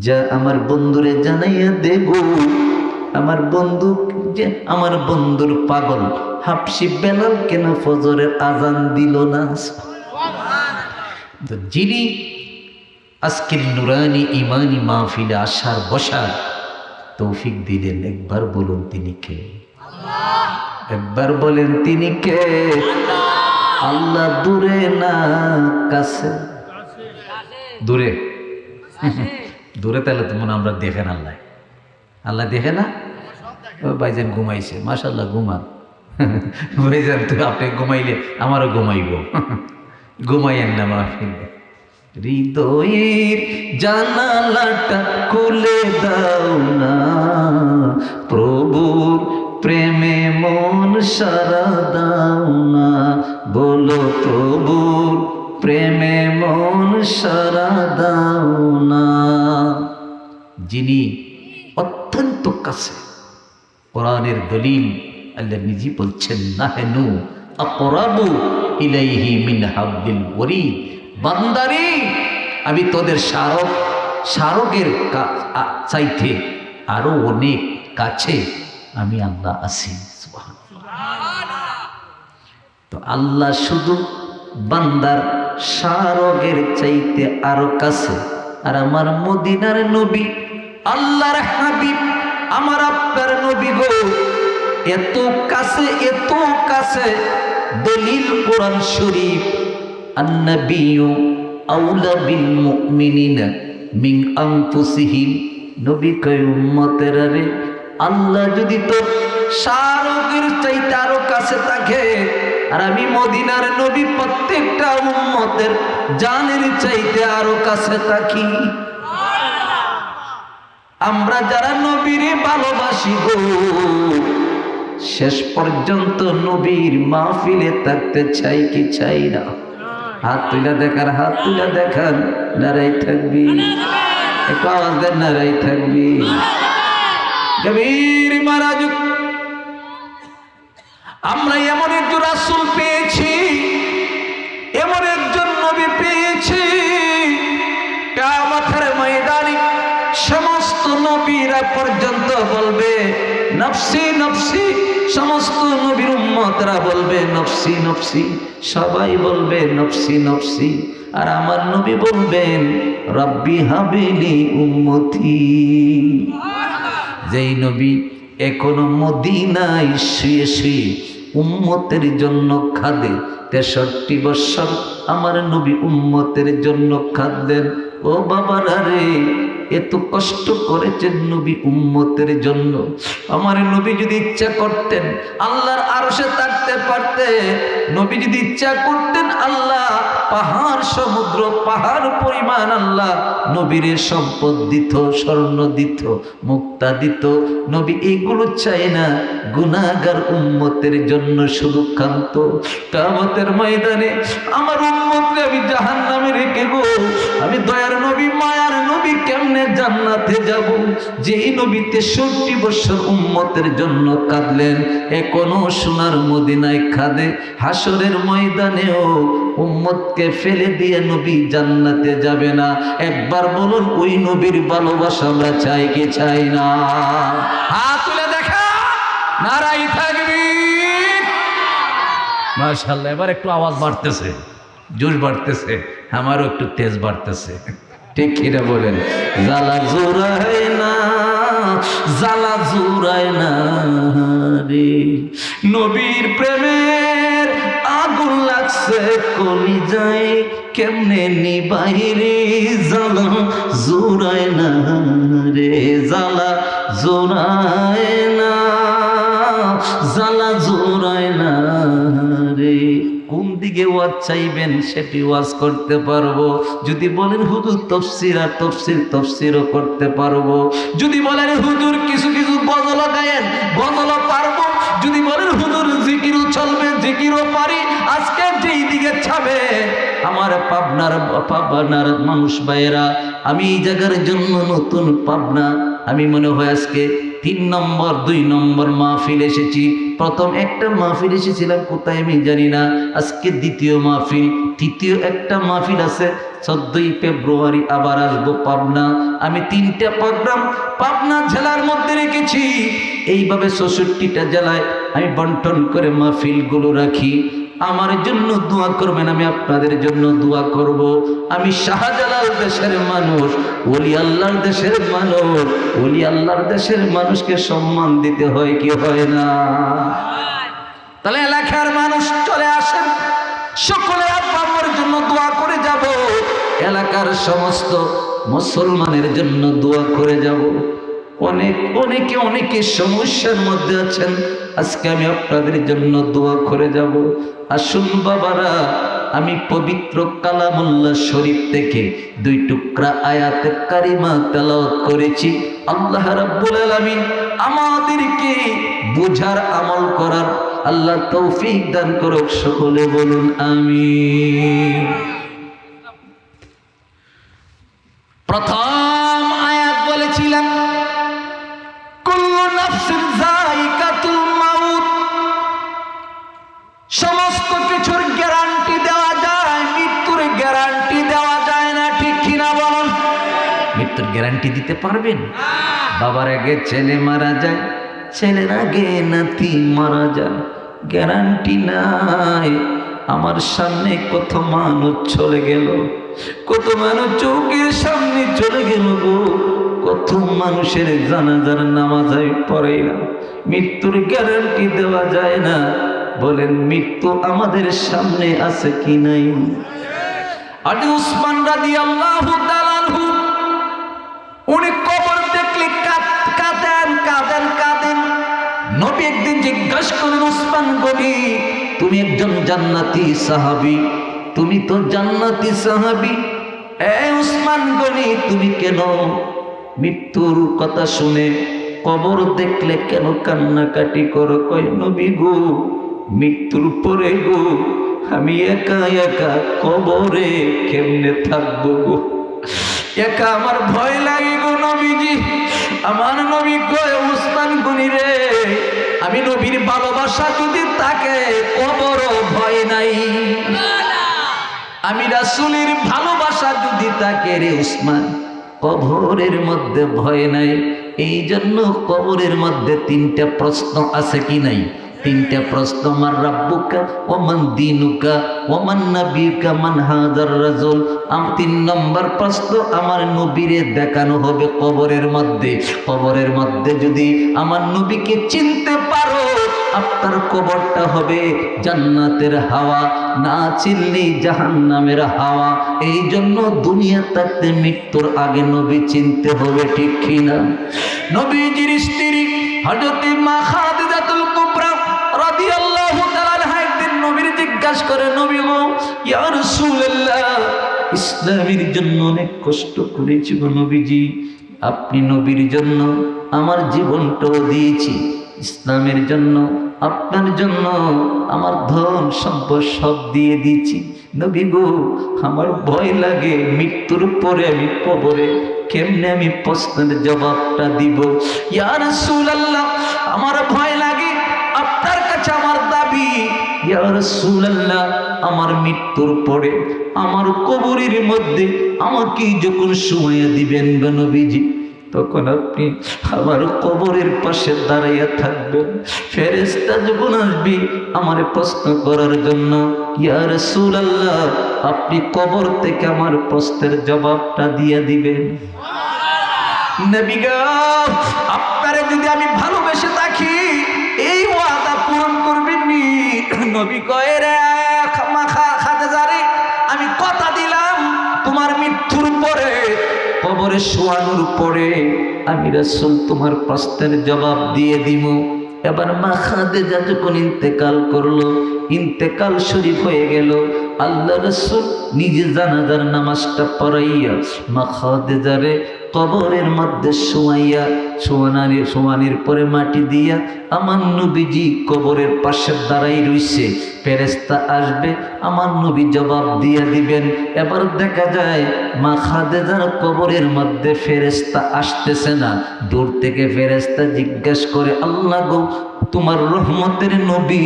যা আমার বন্ধুরে জানাইয়া দেব, আমার বন্ধু যে আমার বন্ধুর পাগল হাফসি বেলাল কেন ফজরের আজান দিল না। তো যিনি আজকের নুরানি ইমানি মাহফিলে আসার বসার তৌফিক দিলেন, একবার বলুন তিনি কে? একবার বলেন তিনি কে? আল্লাহ দূরে না কাছে? দূরে। দূরে তাহলে তো মনে আমরা দেখেন আল্লাহ, আল্লাহ দেখে না? ভাইজান ঘুমাইছে, মাশাআল্লাহ ঘুমান। ভাইজান তো আপনি ঘুমাইলে আমারও ঘুমাইব, ঘুমাইয়েন না মাহফিলে। হৃদয়ের জানালাটা খুলে দাও না, প্রভুর প্রেমে মন সারা দাও না, বলো প্রভুর প্রেমে মন সারা দাও না। যিনি অত্যন্ত কাছে, কোরআনের দলিল আল্লাহ নিজে বলছেন, নাহনু আকরাবু ইলাইহি মিন হাবলিল ওয়ারিদ। বান্দারে আমি তোদের শারকের চাইতে আরো অনেক কাছে আমি আল্লাহ আছি। সুবহানাল্লাহ। তো আল্লাহ শুধু বান্দার শারকের চাইতে আরো কাছে, আর আমার মদিনার নবী আল্লাহর হাবিব আমার আপনার নবী গো এত কাছে, এত কাছে। দলিল কোরআন শরীফ, আন-নাবিয়্যু আউলা বিল মুমিনিনা মিন আনফুসিহিম। নবী কয় উম্মতেরা রে, আল্লাহ যদি তোর শারকের চাইতে আরো কাছে থাকে, আর আমি মদিনার নবী প্রত্যেকটা উম্মতের জানের চাইতে আরো কাছে থাকি। আমরা যারা নবীরে ভালোবাসি গো, শেষ পর্যন্ত নবীর মাহফিলে থাকতে চাই কি চাই না? হাত তুলে দেখার, হাত তুলে দেখান। নারাই থাকবি, একটু আওয়াজ দেন, নারাই থাকবি। কবির মহারাজ, আমরা এমন একজন রাসূল পেয়েছি, এমন একজন নবী পেয়েছি, কিয়ামতের ময়দানে সমস্ত নবীরা পর্যন্ত বলবে নফসি নফসি। সমস্ত নবীর উম্মতরা বলবে নফসি নফসি, সবাই বলবে নফসি নফসি। আর আমার নবী বলবেন রব্বি হাবিলি উম্মতি। যেই নবী এখনো মদিনায় শুয়ে শুয়ে উম্মতের জন্য খাদে, 63 বছর আমার নবী উম্মতের জন্য খাদ্যেন। ও বাবারা রে, এত কষ্ট করেছেন নবী উম্মতের জন্য। আমার নবী যদি ইচ্ছা করতেন আল্লাহর আরশে থাকতে পারতে, নবী যদি ইচ্ছা করতেন আল্লাহ পাহাড় সমুদ্র পাহাড় পরিমাণ আল্লাহ নবীরে সম্পদ দিত, স্বর্ণ দিত, মুক্তা দিত। নবী এগুলো চায় না, গুনাহগার উম্মতের জন্য শুধু কান্ত। কিয়ামতের ময়দানে আমার উম্মতকে আমি জাহান্নামে রেখে গো, আমি দয়ার নবী মায়ার নবী কেমনে জান্নাতে যাব? যেই নবী 63 বছর উম্মতের জন্য কাঁদলেন, এখনো সোনার মদিনায় কাঁদে। হাসরের ময়দানেও উম্মতকে ফেলে দিয়ে নবী জান্নাতে যাবে না। একবার বলুন, ওই নবীর ভালোবাসা আমরা চাই কি চাই না? হাত তুলে দেখা, নারাই তাকবীর। মাশাআল্লাহ, এবার একটু আওয়াজ বাড়তেছে, জোশ বাড়তেছে, আমারও একটু তেজ বাড়তেছে। ঠিক কিনা বলেন? জ্বালা জোড়ায় না, জ্বালা জোড়ায় না রে, নবীর প্রেমের আগুন লাগছে কলিজায়, কেমনে নিবাই রে, জ্বালা জোড়ায় না রে, জ্বালা জোড়ায় না, জ্বালা জোড়ায় না রে। কোন দিকে ওয়াজ চাইবেন সেটি ওয়াজ করতে পারবো। যদি বলেন হুজুর তাফসীর আর তাফসীরও করতে পারবো। যদি বলেন হুজুর কিছু কিছু গজল গায়েন, গজলও পারবো। যদি বলেন হুজুর জিকিরও চলবে, জিকিরও পারি। আজকে যেই দিকে ছাবে আমার পাবনার মানুষ ভাইয়েরা, আমি এই জায়গার জন্য নতুন পাবনা আমি মনে হয় আজকে 3 নম্বর 2 নম্বর মাহফিল এসেছি। প্রথম একটা মাহফিল এসেছিলাম কোথায় আমি জানি না, আজকে দ্বিতীয় মাহফিল। তৃতীয় একটা মাহফিল আছে 14ই ফেব্রুয়ারি, আবার আসবো পাবনা। আমি 3টা প্রোগ্রাম পাবনা জেলার মধ্যে রেখেছি। এইভাবে 64টা জেলায় আমি বন্টন করে মাহফিলগুলো রাখি। আমার জন্য দোয়া করবেন, আমি আপনাদের জন্য দোয়া করব। আমি শাহজালাল দেশের মানুষ, ওলি আল্লাহর দেশের মানুষ। ওলি আল্লাহর দেশের মানুষকে সম্মান দিতে হয় কি হয় না? তাহলে এলাকার মানুষ চলে আসেন, সকলে আব্বার জন্য দোয়া করে যাব। এলাকার সমস্ত মুসলমানের জন্য দোয়া করে যাব। অনেকে সমস্যার মধ্যে আছেন, আজকে আমি আপনাদের জন্য দোয়া করে যাব। আসুন বাবারা, আমি পবিত্র কালামুল্লাহ শরীফ থেকে 2 টুকরা আয়াতে কারিমা তেলাওয়াত করেছি। আল্লাহ রাব্বুল আলামিন আমাদেরকে বুঝার আমল করার আল্লাহ তৌফিক দান করুক। সকলে বলুন আমিন। প্রথম আয়াত বলেছিলাম কুল্লু নাফসিন যায়িকাতুল মাউত। সমস্ত কিছুর গ্যারান্টি দেওয়া যায়, মৃত্যুর গ্যারান্টি দেওয়া যায় না, ঠিক কিনা বলুন? মৃত্যুর গ্যারান্টি দিতে পারবেন? বাবার আগে ছেলে মারা যায়, ছেলের আগে নাতি মারা যায়, গ্যারান্টি নাই। আমার সামনে কত মানুষ চলে গেল, কত মানুষ চোখের সামনে চলে গেল গো, কত মানুষের জানাজার নামাজ আমি পড়াইলাম। মৃত্যুর গ্যারান্টি দেওয়া যায় না। বলেন মৃত্যু আমাদের সামনে আছে কি নাই? আদি উসমান রাদিয়াল্লাহু তাআলা আনহু, উনি কবর দেখলে কাঁদেন। নবী একদিন জিজ্ঞাসা করেন, উসমান গনি তুমি একজন জান্নাতি সাহাবী, তুমি তো জান্নাতি সাহাবী, উসমান গনি তুমি কেন মৃত্যুর কথা শুনে কবর দেখলে কেন কান্নাকাটি করো? কয় নবী গো, মৃত্যুর পরে গো আমি একা একা কবরে কেমনে থাকবো গো, একা আমার ভয় লাগে গো নবীজি। আমার নবী কয় উসমান গনি রে, আমি নবীর ভালোবাসা যদি থাকে কবরও ভয় নাই। আমি রাসূলের ভালোবাসা যদি থাকে রে উসমান, কবরের মধ্যে ভয় নাই। এই জন্য কবরের মধ্যে 3টা প্রশ্ন আছে কি নাই? 3টা প্রশ্ন। মান রাব্বুকা ওয়া মান দীনুকা ওয়া মান নাবিয়ুকা মান হাযার রাজুল। 3 নম্বর প্রশ্ন আমার নবীরে দেখানো হবে কবরের মধ্যে। কবরের মধ্যে যদি আমার নবীকে চিনতে পারো, আপনার কবরটা হবে জান্নাতের হাওয়া, না চিনলে জাহান্নামের হাওয়া। এই জন্য দুনিয়া থাকতে মৃত্যুর আগে নবী চিনতে হবে, ঠিক কিনা? নবীজির স্ত্রী হযরতে মা খাদিজাতুল কুবরা রাদিয়াল্লাহু তাআলা আনহা একদিন নবীর জিজ্ঞাসা করে, নবী গো ইয়া রাসূলুল্লাহ, ইসলামের জন্য অনেক কষ্ট করেছি গো নবীজি, আপনি নবীর জন্য আমার জীবনটাও দিয়েছি, ইসলামের জন্য আপনার জন্য আমার ধন সম্পদ সব দিয়ে দিয়েছি, নবী গো আমার ভয় লাগে মৃত্যুর পরে আমি কবরে কেমনে আমি প্রশ্নের জবাবটা দিব। ইয়া রাসূলুল্লাহ, আমার ভয় লাগে, আপনার কাছে আমার দাবি, ইয়া রাসূলুল্লাহ আমার মৃত্যুর পরে আমার কবরের মধ্যে আমাকে যখন শুমাইয়া দিবেন গো নবীজি, তখন আপনি আমার কবরের পাশে দাঁড়াইয়া থাকবেন। ফেরেশতা যখন আসবে আমার প্রশ্ন করার জন্য, ইয়া রাসূলুল্লাহ আপনি কবর থেকে আমার প্রশ্নের জবাবটা দিয়ে দিবেন। নবী গো, আপনারে যদি আমি ভালোবেসে থাকি এই ওয়াদা পূরণ করবেন নি? নবী কয় রে খাদিজা রে, আমি কথা দিলাম তোমার মৃত্যুর পরে কবরে শোয়ানোর পরে আমি রাসূল তোমার প্রশ্নের জবাব দিয়ে দিব। এবার মা খাদিজা যখন ইন্তেকাল করলো, ইন্তেকাল শরীফ হয়ে গেল, আল্লাহ রাসূল নিজে জানাজার নামাজটা পড়াইয়া মা খাদিজারে কবরের মধ্যে শোয়াইয়া শোয়ানির পরে মাটি দিয়া আমার নবীজি কবরের পাশে দাঁড়াই রইছে। ফেরেশতা আসবে, আমার নবী জবাব দিয়া দিবেন। এবার দেখা যায় মা খাদিজার কবরের মধ্যে ফেরেশতা আসতেছে না। দূর থেকে ফেরেশতা জিজ্ঞেস করে, আল্লাহ গো, তোমার রহমতের নবী,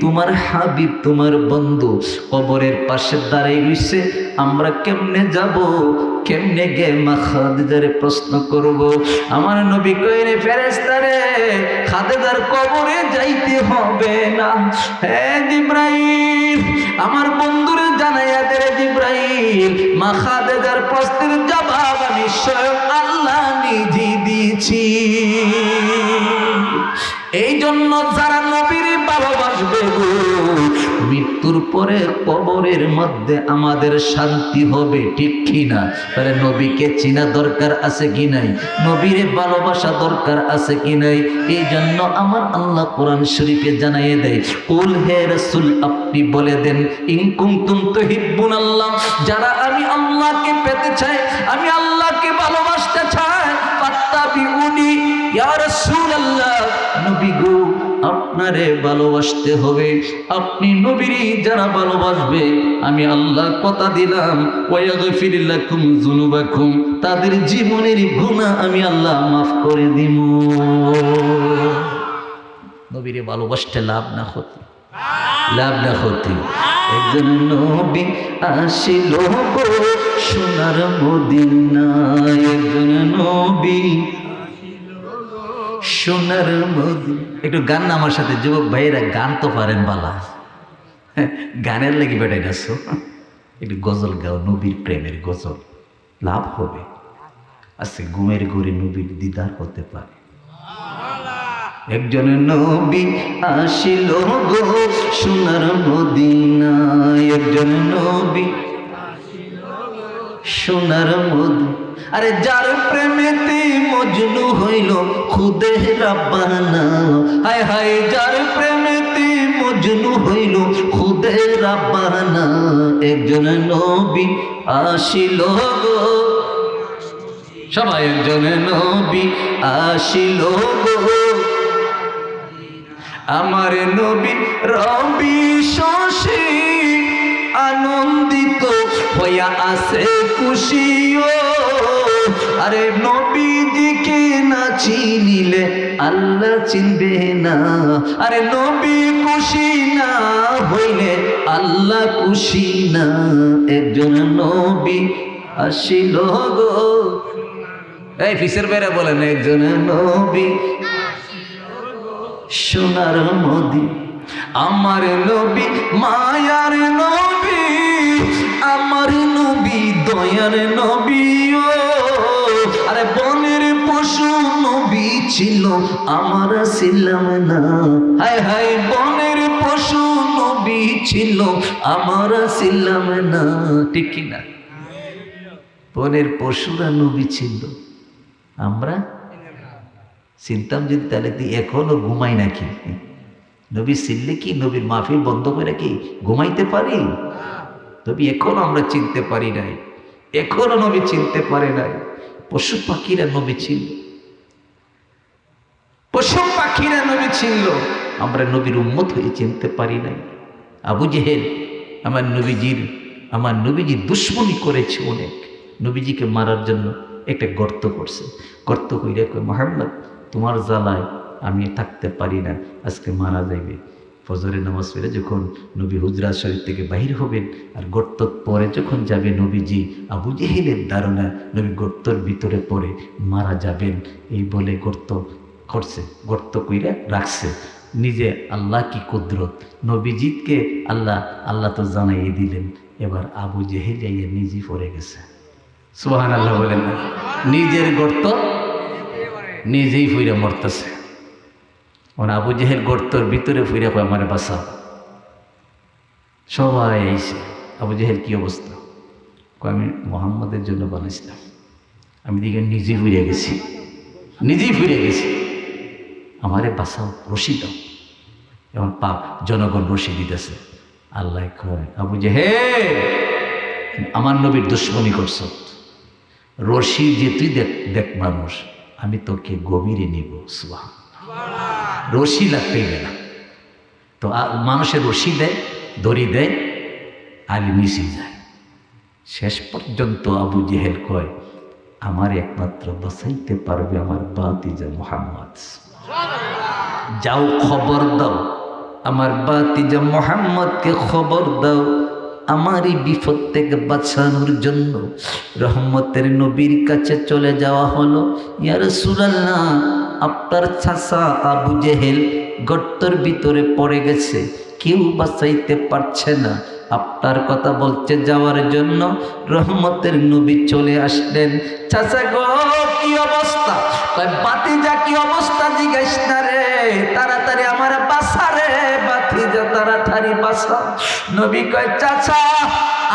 তোমার হাবিব, তোমার বন্ধু কবরের পাশে দাঁড়াই রইছে, আমরা কেমনে যাব? কেমনে গে মা খাদিজারে প্রশ্ন করব? আমার নবী কইরে, ফেরেশতারে খাদিজার কবরে যাইতে হবে না। হে জিবরাইল, আমার বন্ধুরে জানাইয়া দে রে জিবরাইল, মা খাদিজার প্রশ্নের জবাব আমি স্বয়ং আল্লাহ নিজে দিয়েছি। এই জন্য যারা নবীর ভালোবাসবে গো, মৃত্যুর পরে কবরের মধ্যে আমাদের শান্তি হবে, ঠিক কি না? তাহলে নবীকে চিনা দরকার আছে কি নাই? নবীরে ভালোবাসা দরকার আছে কি নাই? এই জন্য আমার আল্লাহ কোরআন শরীফে জানাইয়ে দেয়, কুল হে রাসূল, আপনি বলে দেন, ইন কুনতুম তুহিব্বুনাল্লাহ, যারা আমি আল্লাহকে পেতে চাই, আমি আল্লাহকে ভালোবাসতে চাই, ফাত্তাবিউনি ইয়া রাসূলুল্লাহ, নবী গো আপনারে ভালোবাসতে হবে। আপনি নবীরে যারা ভালোবাসবে, আমি আল্লাহ কথা দিলাম, ওয়ায়াগফির লাকুম যুনুবাকুম, তাদের জীবনের গুনাহ আমি আল্লাহ মাফ করে দিব। নবীরে ভালোবাসতে লাভ না ক্ষতি, লাভ না ক্ষতি। একজন নবী আসিল গো সোনার মদিনায়, একজন নবী সোনার মদিনা। একটু গান না আমার সাথে, যুবক ভাইয়েরা গান তো পারেন বালা, গানের লাগি বেটাই নাছো, একটু গজল গাও, নবীর প্রেমের গজল, লাভ হবে। আজকে ঘুমের ঘরে নবীর দিদার হতে পারে। একজন নবী আসিল গো সোনার মদিনায়, একজন নবী সোনার মদিনা। আরে যার প্রেমেতে মজনু হইল খুদে রাব্বানা, হায় হায়, যার প্রেমেতে মজনু হইল খুদে রাব্বানা, একজন নবী আসিল গো, সবাই একজন নবী আসিল গো, আমার নবী রবি শশী আনন্দিত হইয়া আছে খুশিও। আরে নবীজিকে না চিনিলে আল্লাহ চিনবে না, আরে নবী খুশি না হইলে আল্লাহ খুশি না, একজন নবী আসিল গো। এই ফিসের বেড়া বলেন, একজন নবী সোনার মদিনা, আমার নবী মায়ার নবী, আমার নবী দয়ার নবী ও। আরে বনের পশু নবী ছিল, আমরা ছিলাম না, হায় হায়, বনের পশু নবী ছিল, আমরা ছিলাম না, ঠিক কিনা? বনের পশুরা নবী ছিল, আমরা চিনতাম যদি, তাহলে কি এখনো ঘুমাই নাকি? নবী চিনলে কি নবীর মাহফিল বন্ধ করে কি ঘুমাইতে পারি? নবী এখনো আমরা চিনতে পারি নাই, এখনো নবী চিনতে পারে নাই। পশু পাখিরা নবী ছিল, পশু পাখিরা নবী ছিল, আমরা নবীর উম্মত হয়ে চিনতে পারি নাই। আবু জেহেল আমার নবীজির দুশ্মনী করেছে অনেক, নবীজিকে মারার জন্য একটা গর্ত করছে, গর্ত কইরা কই, মুহাম্মদ তোমার জ্বালায় আমি থাকতে পারি না, আজকে মারা যাইবে। ফজরের নামাজ পড়ে যখন নবী হুজরাত শরীফ থেকে বাহির হবেন, আর গর্ত পরে যখন যাবে নবীজি, আবু জেহেলের ধারণা নবী গর্তর ভিতরে পড়ে মারা যাবেন, এই বলে গর্ত করছে, গর্ত কইরা রাখছে। নিজে আল্লাহ কি কুদরত, নবীজিকে আল্লাহ তো জানাইয়ে দিলেন। এবার আবু জেহেল যাইয়া নিজেই পড়ে গেছে, সুবহানাল্লাহ বলেন না, নিজের গর্ত নিজেই ফুইরা মরতেছে। আবু জেহেল গর্তর ভিতরে ফুইরা কয়, আমারে বাঁচাও। সবাই আইছে, আবু জেহেল কি অবস্থা? কয়, আমি মুহাম্মদের জন্য বানাইছিলাম, আমি দিকে নিজেই ফুইরে গেছি, নিজেই ফিরে গেছি, আমারে বাঁচাও, রশি দাও। এমন পাপ জনগণ রশি দিতেছে। আল্লাহ কয়, আবু জেহেল আমার নবীর দুশ্মনী করছ, রশি যে তুই দেখ দেখ মানুষ, আমি তোকে গভীরে নিব, সুবহানাল্লাহ। রশি লাগতেই না তো মানুষের রশি দেয়, দড়ি দেয়, আলী মিশে যায়। শেষ পর্যন্ত আবু জেহেল কয়, আমার একমাত্র বাঁচাইতে পারবে আমার বাতিজা মুহাম্মদ। যাও খবর দাও, আমার বাতিজা মুহাম্মদকে খবর দাও, আমার এই বিপদ থেকে বাঁচানোর জন্য রহমতের নবীর কাছে চলে যাওয়া হলো। ইয়া রাসূলুল্লাহ, আপনার চাচা আবু জেহেল গর্তের ভিতরে পড়ে গেছে, কেউ বাঁচাইতে পারছে না। আপনার কথা বলছে যাওয়ার জন্য। রহমতের নবী চলে আসলেন। চাচা গো কি অবস্থা? কয় বাতিজা কি অবস্থা জিজ্ঞাস না রে, তাড়াতাড়ি আমার বাসা রে বাতিজা, তাড়াতাড়ি বাসা। নবী কয় চাচা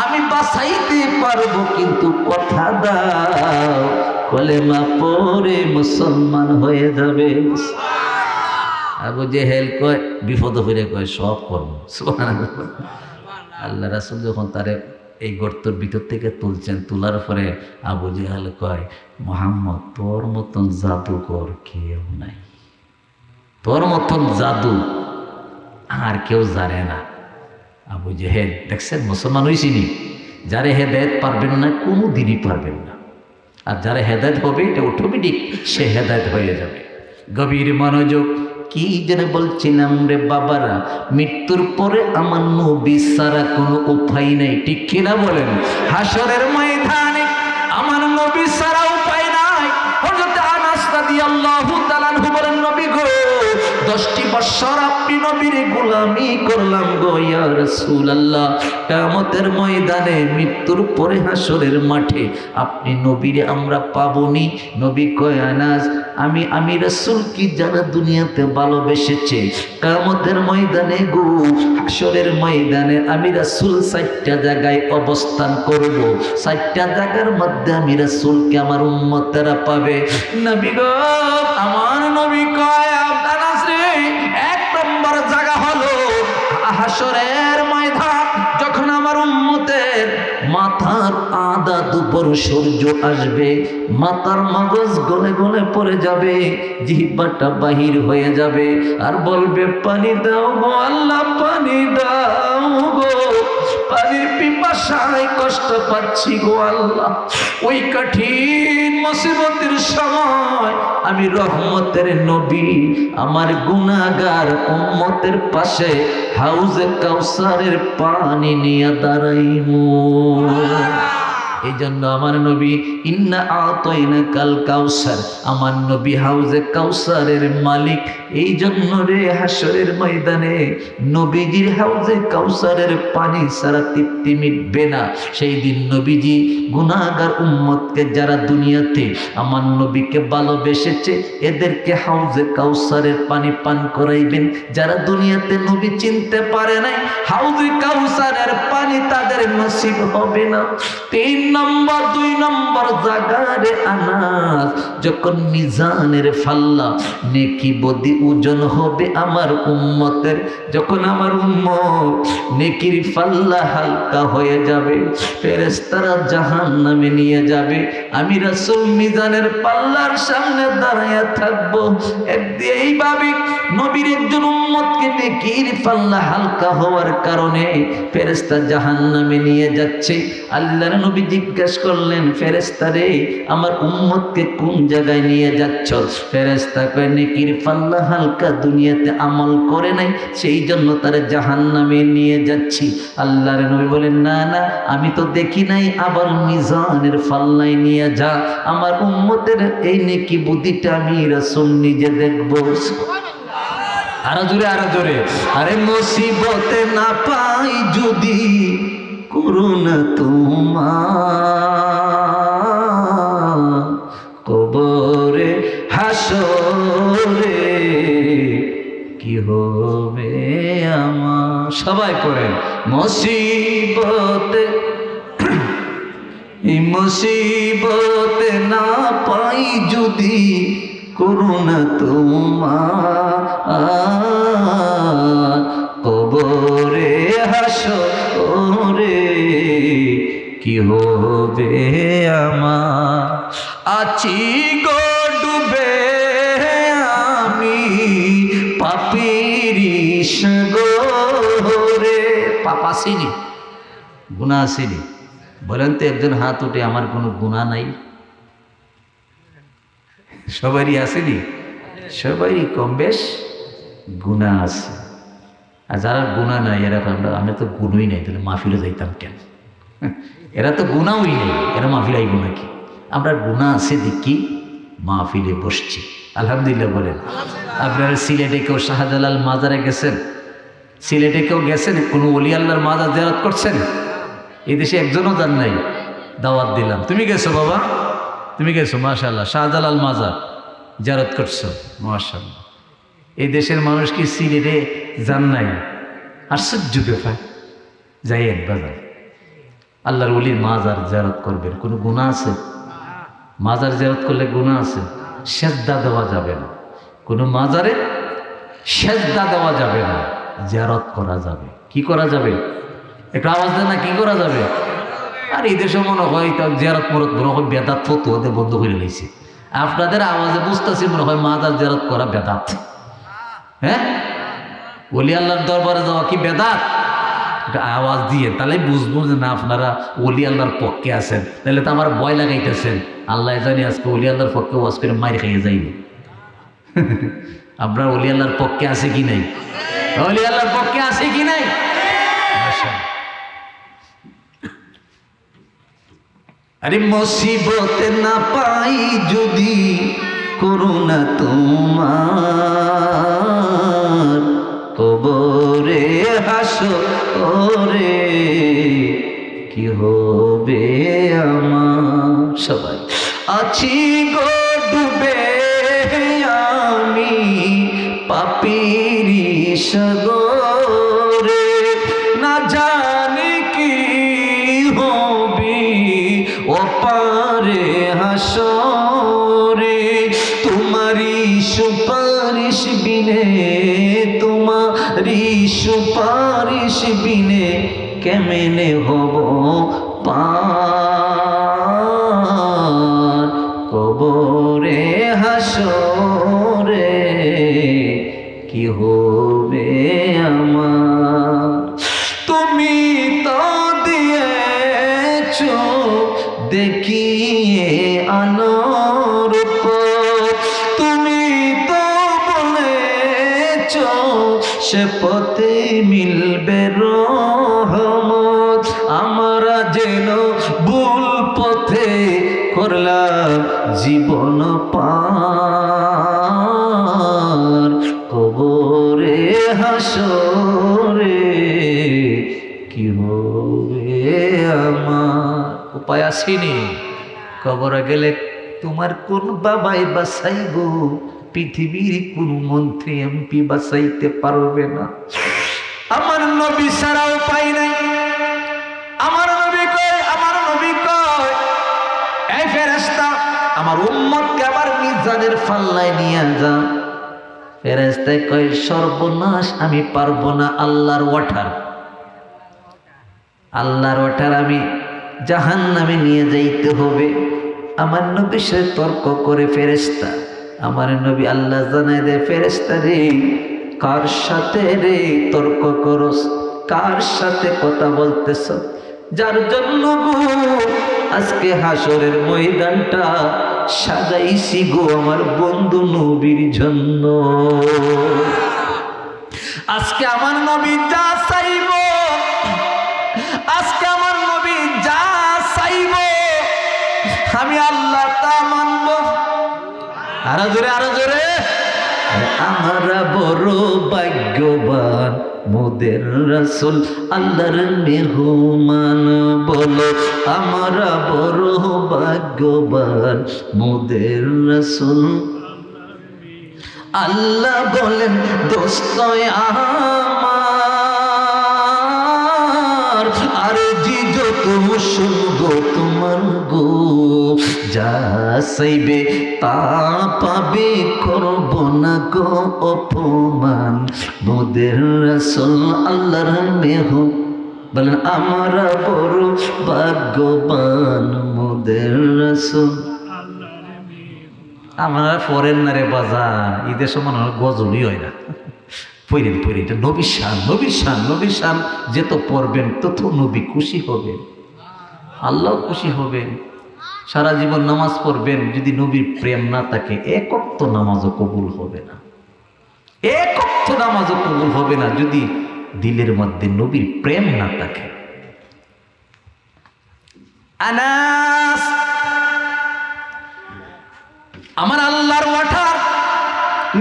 আমি বাঁচাইতে পারবো, কিন্তু কথা দাও কলেমা পড়ে মুসলমান হয়ে যাবে। আবু জেহেল কয় বিপদ হইলে কয় সব করব। সুবহানাল্লাহ। আল্লাহ রাসূল যখন তারে এই গর্তের ভিতর থেকে তুলছেন, তোলার পরে আবু জেহেল কয়, মুহাম্মদ তোর মতন জাদুকর কেউ নাই, তোর মতন জাদু আর কেউ জানে না। আবু জেহেল দেখছেন মুসলমান হয়েছিনি, যারা হেদায়েত পারবেন না কোনো দিনই পারবেন না, আর যারা হেদায়েত হবে এটা অটোমেটিক সে হেদায়েত হয়ে যাবে। গভীর মনোযোগ। কি যেন বলছিলাম রে বাবারা, মৃত্যুর পরে আমার নবী ছাড়া কোনো উপায় নেই, ঠিক কিনা বলেন? হাসরের ময়দানে আমার নবী ছাড়া উপায় নাই। হযরত আনাস রাদিয়াল্লাহু তাআলা আনহু বলেন, নবী গো 10টি বছর আপনি নবীর গোলামি করলাম গো ইয়া রাসূলুল্লাহ। কিয়ামতের ময়দানে মৃত্যুর পরে হাসরের মাঠে আপনি নবীরে আমরা পাবনি। নবী কয় আনাস, আমি রাসূল কি যারা দুনিয়াতে ভালোবেসেছে, কিয়ামতের ময়দানে গো হাসরের ময়দানে আমি রাসূল 4টা জায়গায় অবস্থান করব। 4টা জায়গার মধ্যে আমি রাসূলকে আমার উম্মতেরা পাবে। নবী গো আমার নবী কয় আনাস রে, 1 নম্বর জায়গা হলো হাসরের ময়দান, যখন আমার উম্মতের মাথার আধা দুপুর সূর্য আসবে, মাথার মগজ গলে গলে পড়ে যাবে, জিহ্বাটা বাহির হয়ে যাবে, আর বলবে পানি দাও গো আল্লাহ, পানি দাও গো, পানির পিপাসায় কষ্ট পাচ্ছি গো আল্লাহ। ওই কঠিন মুসিবতের সময় আমি রহমতের নবী আমার গুনাহগার উম্মতের পাশে হাউজে কাউসারের পানি নিয়ে দাঁড়াইমু। এই জন্য আমার নবী ইন্না আতাইনাকাল কাউসার, আমার নবী হাউজে কাউসারের মালিক। এই জন্য রে হাসরের ময়দানে নবীজির হাউজে কাউসারের পানি ছাড়া তৃপ্তি মিটবে না। সেই দিন নবীজি গুনাহগার উম্মতকে যারা দুনিয়াতে আমার নবীকে ভালোবেসেছে এদেরকে হাউজে কাউসারের পানি পান করাইবেন। যারা দুনিয়াতে নবী চিনতে পারে নাই, হাউজে কাউসারের পানি তাদের নসিব হবে না। 3 নম্বর 2 নম্বর জায়গারে আনাস, যখন মিজানের ফাল্লা নেকি বদি ওজন হবে আমার উম্মতের, যখন আমার উম্মত নেকির ফাল্লা হালকা হয়ে যাবে, ফেরেশতারা জাহান্নামে নিয়ে যাবে, আমি রাসূল মিজানের পাল্লার সামনে দাঁড়ায়া থাকবো। এইভাবে নবীর একজন উম্মতকে নেকির পাল্লা হালকা হওয়ার কারণে ফেরেশতা জাহান্নামে নিয়ে যাচ্ছে। আল্লাহর নবী জিজ্ঞাসা করলেন, ফেরেশতা রে আমার উম্মতকে কোন জায়গায় নিয়ে যাচ্ছ? ফেরেশতা কয় নেকির পাল্লা হালকা, দুনিয়াতে আমল করে নাই সেই জন্য তারা জাহান্নামে নিয়ে যাচ্ছি। আল্লাহর নবী বলেন, না না আমি তো দেখি নাই, আবার মিজানের পাল্লায় নিয়ে যা, আমার উম্মতের এই নেকি বুদ্ধিটা আমি রাসূল নিজে দেখবো। আরো জোরে আরো জোরে। আরে মুসিবতে না পাই যদি করুণা তোমার, কবরে হাসরে কি হবে আমার। সবাই করেন মুসিবতে, এই মুসিবতে না পাই যদি করুণা তোমার, কবরে হাসরে কি হবে আমার। আছি গো ডুবে আমি পাপীর সাগরে। পাপ আসেনি, গুনাহ আসেনি? বলেন তো একজন হাত উঠে আমার কোনো গুনাহ নাই? সবারই আসেনি? সবারই কম বেশ গুনাহ আছে। আর যারা গুনাহ নাই এরা আমরা তো গুণই নাই, তাহলে মাহফিলে যাইতাম কেন? এরা তো গুনাহই নেই, এরা মাহফিলে আইব নাকি? আমরা গুনাহ আছে দেখি মাহফিলে বসছি, আলহামদুলিল্লাহ বলেন। আপনারা সিলেটে কেউ শাহজালাল মাজারে গেছেন? সিলেটে কেউ গেছেন? কোনো ওলি আল্লাহর মাজার জিয়ারত করছেন? এই দেশে একজনও যান নাই? দাওয়াত দিলাম। তুমি গেছো বাবা? তুমি গেছো? মাশাআল্লাহ, শাহজালাল মাজার জিয়ারত করছো, মাশাআল্লাহ। এই দেশের মানুষ কি সিলেটে যান নাই? আশ্চর্য ব্যাপার। যাই একবার আল্লাহর ওলির মাজার জিয়ারত করবেন, কোনো গুনাহ আছে? মাজার জিয়ারত করলে গুনাহ আছে? সেজদা দেওয়া যাবে না, কোনো মাজারে সেজদা দেওয়া যাবে না, জিয়ারত করা যাবে। কি করা যাবে? একটু আওয়াজ দেয় না, কি করা যাবে? আর এই দেশে মনে হয় তা জিয়ারত মরত মনে হয় বেদাত, ফতুয়াদের বন্ধ করে লাইছে। আপনাদের আওয়াজে বুঝতেছি মনে হয় মাজার জিয়ারত করা বেদাত। হ্যাঁ, ওলি আল্লাহর দরবারে যাওয়া কি বেদাত? আওয়াজ দিয়ে তাহলে বুঝবো যে না আপনারা ওলি আল্লাহর পক্ষে আছেন। তাহলে তো আমার ভয় লাগাইতেছেন, আল্লাহ জানি আজকে ওলি আল্লাহর পক্ষে ওয়াজ করে মাইর খাইয়ে যাইনি। আপনার ওলি আল্লাহর পক্ষে আছে কি নাই? ওলি আল্লাহর পক্ষে আছে কি নাই? আরে মুসিবতে না পাই যদি করুণা তোমার, কবরে হাসরে কি হবে আমার। সবাই আছি গো ডুবে আমি পাপীর সাগরে, না জানি কি হবে ওপারে হাসরে। তোমারই সুপারিশ বিনে, তোমারই সুপারিশ বিনে কেমনে হব পার, কবরে হাসরে কি হবে আমার। তুমি তো দিয়েছো দেখিয়ে আলোর পথ, তুমি তো বলেছো সে পথে মিলবে রহমত। আমরা যেন ভুল পথে করলাম জীবন পার, কবরে হাসরে কি হবে আমার। উপায় আসেনি? কবরে গেলে তোমার কোন বাবাই বাঁচাইব? পৃথিবীর কোন মন্ত্রী এমপি বাঁচাইতে পারবে না। আমার নবী ছাড়া উপায় নাই। আমার নবী কয়, আমার নবী কয়, এই ফেরেশতা আমার উম্মতকে আবার মিজানের পাল্লায় নিয়ে যা। ফেরেশতা কয় সর্বনাশ, আমি পারবো না, আল্লাহর ওয়াটার, আল্লাহর ওয়াটার আমি জাহান্নামে নিয়ে যাইতে হবে। আমার নবী সে তর্ক করে ফেরেশতা, আমার নবী আল্লাহ জানাই দে ফেরেশতা রে, কার সাথে রে তর্ক করস, কার সাথে কথা বলতেছ? যার জন্য গো আজকে হাসরের ময়দানটা সাজাইছি গো আমার বন্ধু নবীর জন্য। আজকে আমার নবী যা চাইব, আজকে আমার নবী যা চাইব আমি আল্লাহ তা মানব। আরো জোরে, আরো জোরে। আমরা বড় ভাগ্যবান, মোদের রাসূল আল্লাহর মেহমান বলো। আমরা বড় ভাগ্যবান, মোদের রাসূল। আল্লাহ বলেন দোস্ত আমার, আর জি যত শুনবো তোমার গো, যা চাইবে তা পাবে, করব না গো অপমান। মোদের রাসূল আল্লাহর বলেন আমরা বড় ভাগ্যবান মোদের রাসূল। আমরা পড়েন না রে বাজার, ঈদের সময় গজলই হয় না। পড়েন পড়ে, এটা নবীর শান, নবীর শান, নবীর শান। যেত পড়বেন তত নবী খুশি হবেন, আল্লাহ খুশি হবেন। সারা জীবন নামাজ পড়বেন, যদি নবীর প্রেম না থাকে এক ওয়াক্ত নামাজও কবুল হবে না, এক ওয়াক্ত নামাজও কবুল হবে না যদি দিলের মধ্যে নবীর প্রেম না থাকে। আনাস, আমার আল্লাহর ওয়াটার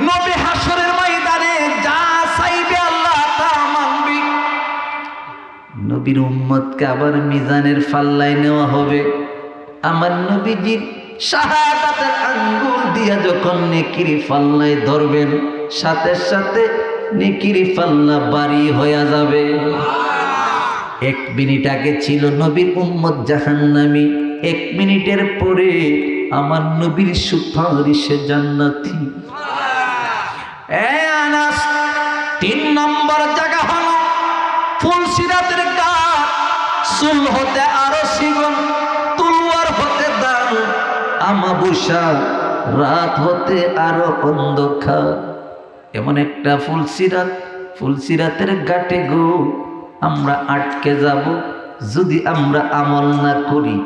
নবী হাসরের ময়দানে যা চাইবে আল্লাহ তা মানবি। নবীর উম্মতকে আবার মিজানের পাল্লায় নেওয়া হবে। আমার নবীজির শাহাদাতের আঙ্গুল দিয়া যখন নেকির পাল্লায় ধরবেন, সাথে সাথে নেকির পাল্লা ভারী হয়ে যাবে। 1 মিনিট আগে ছিল নবীর উম্মত জাহান্নামী, 1 মিনিটের পরে আমার নবীর সুপারিশে জান্নাতি। আনাস, 3 নম্বর জায়গা হলো ফুলসিরাতের গাছ। চুল হতে আরো শিগন, তুলওয়ার হতে দান, আমাবস্যা রাত হতে আরো অন্ধকার। এমন একটা ফুলসিরাত, ফুলসিরাতের ঘাটে গো আমরা আটকে যাব যদি আমরা আমল না করি,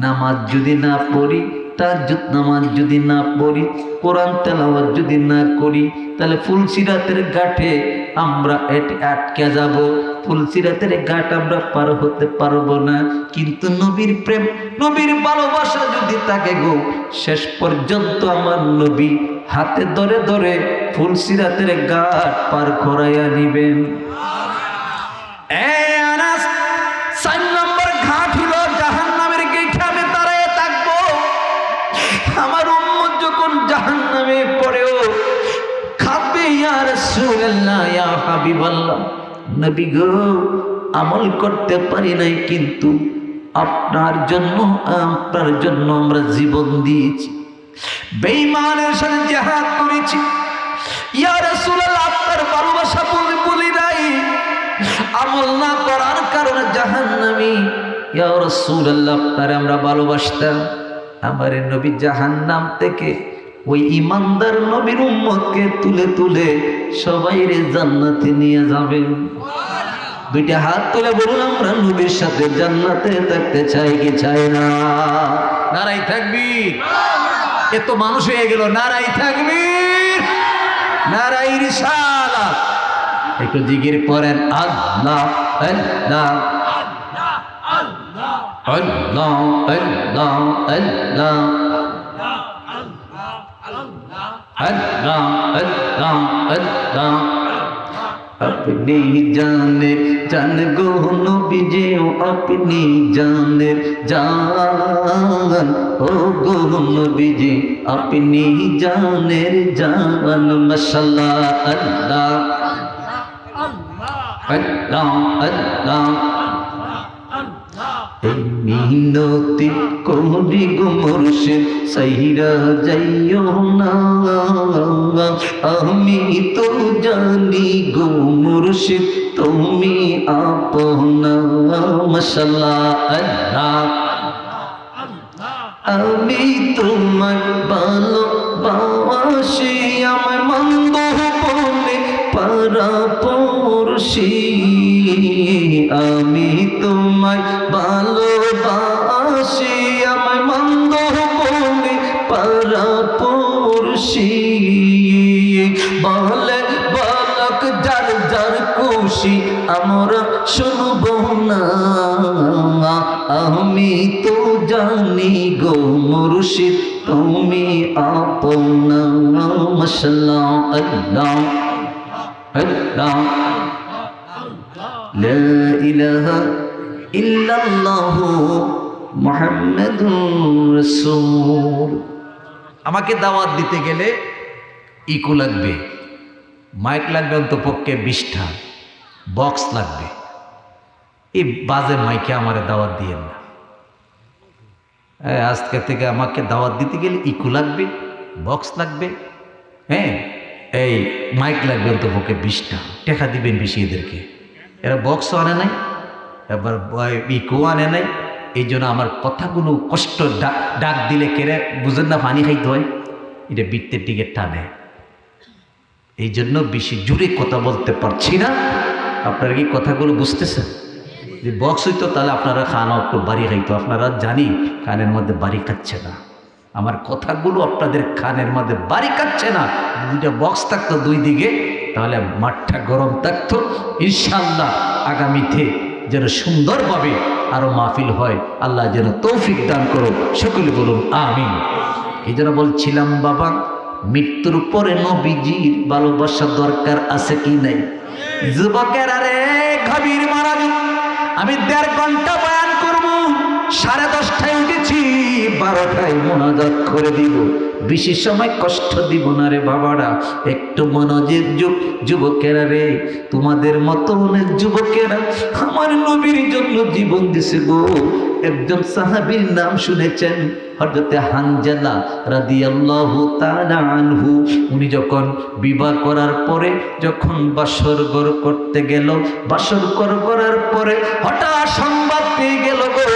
নামাজ যদি না পড়ি, তাহাজ্জুদ নামাজ যদি না পড়ি, কোরআন তেলাওয়াত যদি না করি, তাহলে ফুলসিরাতের ঘাটে আমরা আটকে যাব। ফুলসিরাতের ঘাট আমরা পার হতে পারবো না। কিন্তু নবীর প্রেম, নবীর ভালোবাসা যদি থাকে গো, শেষ পর্যন্ত আমার নবী হাতে ধরে ধরে ফুলসিরাতের ঘাট পার করাইয়া নিবেন। 4 নম্বর ঘাট হলো জাহান্নামের গেটে আমি দাঁড়ায় থাকবো। আমার উম্মত যখন জাহান্নামে পড়েও খাবে, ইয়া রাসূলুল্লাহ, ইয়া হাবিবাল্লাহ, নবী গো আমল করতে পারি নাই, কিন্তু আপনার জন্য আমরা জীবন দিয়েছি, বেঈমানের সাথে জিহাদ করেছি। ইয়া রাসূলুল্লাহ, আপনার ভালোবাসা বলি নাই, আমল না করার কারণে জাহান্নামী। ইয়া রাসূলুল্লাহ, আপনারে আমরা ভালোবাসতাম। আমার নবী জাহান্নাম থেকে ওই ইমানদার নবীর উম্মতকে তুলে তুলে সবাইরে জান্নাতে নিয়ে যাবেন। 2টা হাত তুলে বলুন, আমরা নবীর সাথে জান্নাতে থাকতে চাই কি চাই না? নারাই তাকবীর। এত মানুষ হয়ে গেল, নারাই তাকবীর, নারাই রিসালাত। একটু জিকির করেন, আল্লাহ আল্লাহ আল্লাহ আল্লাহ আল্লাহ আল্লাহ আল্লাহ আল্লাহ। अपनी जाने जान गो नबीजी, अपनी जाने जान ओ गो नबीजी, अपनी जाने जान। माशाल्लाह, अल्लाह अल्लाह अल्लाह। মিনতি করি গো মুর্শিদ, সাইরা যাইও না, আমি তো জানি গো মুর্শিদ তুমি আপনা। মাশাআল্লাহ, আল্লাহ। আমি তোমায় ভালোবাসি, আমায় মন্দ বলে পারা পড়শি। আমি তোমায় ভালোবাসি, আমায় মন্দ বলে পারা পড়শি। বলে বালক যার যার খুশি আমরা শুনব না, আমি তো জানি গো মুর্শিদ তুমি আপনা। মাশাআল্লাহ, আল্লাহ আল্লাহ। লা ইলাহা ইল্লাল্লাহু মুহাম্মাদুর রাসূল। আমাকে দাওয়াত দিতে গেলে ইকো লাগবে, মাইক লাগবে, অন্তপক্ষে 20টা বক্স লাগবে। এই বাজে মাইকে আমারে দাওয়াত দিয়েন না। আজকে থেকে আমাকে দাওয়াত দিতে গেলে ইকো লাগবে, বক্স লাগবে, হ্যাঁ, এই মাইক লাগবে, অন্তপক্ষে 20টা। টাকা দিবেন বেশি এদেরকে, এরা বক্সও আনে নাই, এবার ইকো আনে নাই, এই জন্য আমার কথাগুলো কষ্ট ডাক দিলে কেড়ে বুঝেন না, পানি খাইতে হয়, এটা বৃত্তের দিকে টানে। এই জন্য বেশি জোরে কথা বলতে পারছি না। আপনারা কি কথাগুলো বুঝতেছেন? যে বক্স হইতো তাহলে আপনারা খানা একটু বাড়ি খাইতো। আপনারা জানি কানের মধ্যে বাড়ি খাচ্ছে না, আমার কথাগুলো আপনাদের কানের মধ্যে বাড়ি খাচ্ছে না। দুইটা বক্স থাকতো দুই দিকে, তাহলে মাঠটা গরম থাকতো। ইনশাআল্লাহ আগামীতে যেন সুন্দরভাবে আরো মাহফিল হয়, আল্লাহ যেন তৌফিক দান করো, সকলে বলুন আমিন। এই জন্য বলছিলাম বাবা, মৃত্যুর পরে নবীজির ভালোবাসা দরকার আছে কি নাই? যুবকেরা রে, গভীর মনোযোগ, আমি 1.5 ঘন্টা বয়ান করব। 10:30টায় উঠেছি, 12টায় মোনাজাত করে দিব। বেশি সময় কষ্ট দিব না রে বাবারা, একটু মনোযোগ। যুবকেরা রে, তোমাদের মতো অনেক যুবকেরা আমার নবীর জন্য জীবন দিছে গো। একজন সাহাবীর নাম শুনেছেন, হযরতে হানজালা রাদিয়াল্লাহু তাআলা আনহু। উনি যখন বিবাহ করার পরে যখন বাসর ঘর করতে গেল, বাসর ঘর করার পরে হঠাৎ সংবাদ পেয়ে গেল গো,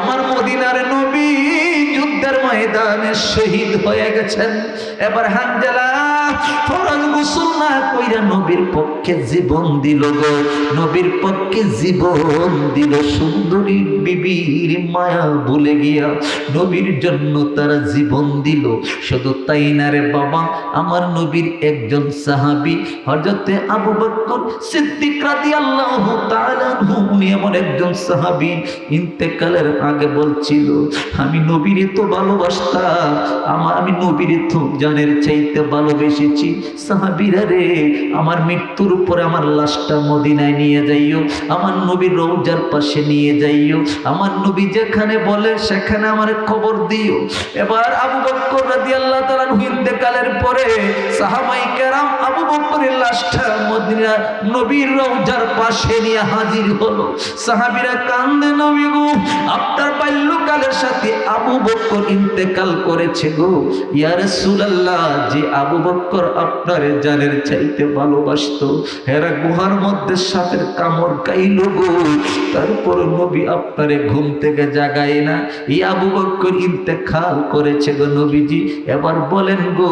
আমার মদিনার নবী যুদ্ধের ময়দানে শহীদ হয়ে গেছেন। এবার হানজালা ফরজ গোসল না কইরা নবীর পক্ষে জীবন দিল গো, নবীর পক্ষে জীবন দিল। সুন্দরী বিবির মায়া ভুলে গিয়া নবীর জন্য তারা জীবন দিল। শুধু তাই না রে বাবা, আমার নবীর একজন সাহাবী হযরতে আবু বকর সিদ্দিক রাদিয়াল্লাহু তাআলা আনহু, উনি এমন একজন সাহাবী, ইন্তেকালের আগে বলছিল, আমি নবীরে তো ভালোবাসতাম, আমি নবীরে তো জানের চাইতে ভালোবেসেছি। সাহাবীরা রে, আমার মৃত্যুর উপরে আমার লাশটা মদিনায় নিয়ে যাইও, আমার নবীর রওজার পাশে নিয়ে যাইও, আমার নবী যেখানে বলে সেখানে আমার খবর দিও। এবার আবু বকর রাদিয়াল্লাহু তাআলা ইন্তেকালের পরে সাহাবায়ে কেরাম আবু বকরের লাশটা মদিনা নবীর রওজার পাশে নিয়ে হাজির হলো। সাহাবীরা কান্দে, নবী গো, আপনার বাল্যকালের সাথে আবু বকর ইন্তেকাল করেছে গো। ইয়া রাসূলুল্লাহ, যে আবু বকর আপনার জানের চাইতে ভালোবাসতো, হেরা গুহার মধ্যে সাপের কামড় খাইল গো, তারপর নবী আপনারে ঘুম থেকে জাগায় না। এই আবু বকর ইন্তেকাল করেছে গো নবীজি। এবার বলেন গো,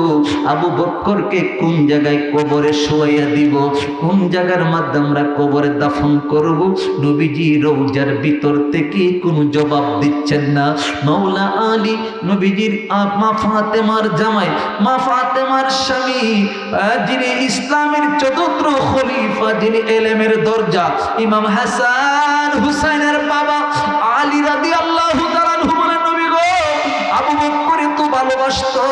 আবু বকরকে কোন জায়গায় কবরে শোয়াইয়া দিব, কোন জায়গার মাধ্যমে আমরা কবরে দাফন করব? নবীজি রওজার ভিতর থেকে কোনো জবাব দিচ্ছেন না। মাওলা আলী নবীজির মা ফাতেমার জামাই, মা ফাতেমার স্বামী, যিনি ইসলামের চতুর্থ খলিফা, যিনি ইলমের দরজা, ইমাম হাসান হুসাইনের বাবা আলী রাদিয়াল্লাহু তাআলা আনহু বলেন, নবী গো, আবু বকর তো ভালোবাসতো,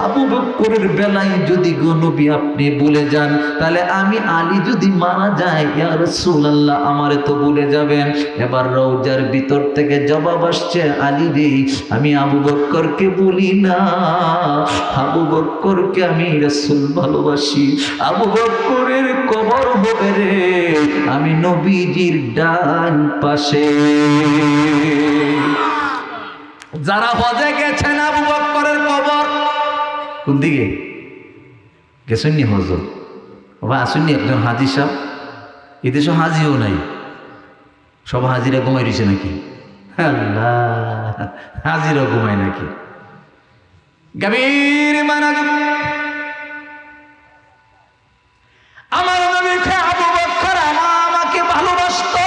আবু বকরের বেলায় যদি গো নবী আপনি ভুলে যান, তাহলে আমি আলী যদি মারা যায়, ইয়া রাসূলুল্লাহ, আমারে তো ভুলে যাবেন। এবার রওজার ভিতর থেকে জবাব আসছে, আলী রে, আমি আবু বকরকে ভুলি না, আবু বকরকে আমি রাসূল ভালোবাসি। আবু বকরের কবর হবে রে আমি নবীজির ডান পাশে। যারা হজে গেছেন, আবু বকরের কবর কোন দিকে গেছেননি? হজ বাবা আসেননি? একজন হাজি সাহেব, এদেশে হাজিও নাই, সব হাজিরা ঘুমাই রয়েছে নাকি? আল্লাহ, হাজিরা ঘুমায় নাকি? গভীর মনোযোগ, আমার নবী আবু বকর আমাকে ভালোবাসতো,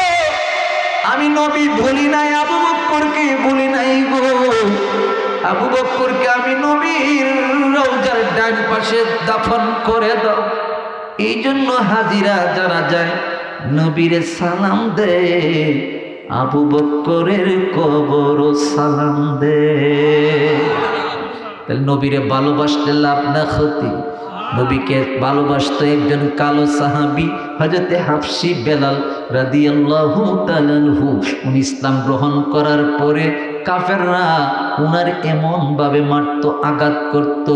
আমি নবী ভুলি নাই, আবু বকরকে ভুলি নাই গো। আবু বকরকে আমি নবীর রওজার ডান পাশে দাফন করে দাও। এই জন্য হাজিরা যারা যায় নবীরে সালাম দে, আবু বকরের কবর সালাম দে। তাহলে নবীরে ভালোবাসতে লাভ না ক্ষতি? নবীকে ভালোবাসতো একজন কালো সাহাবী হযরতে হাফসি বেলাল রাদিয়াল্লাহু তাআলা আনহু। উনি ইসলাম গ্রহণ করার পরে কাফেররা উনার এমন ভাবে মারতো, আঘাত করত,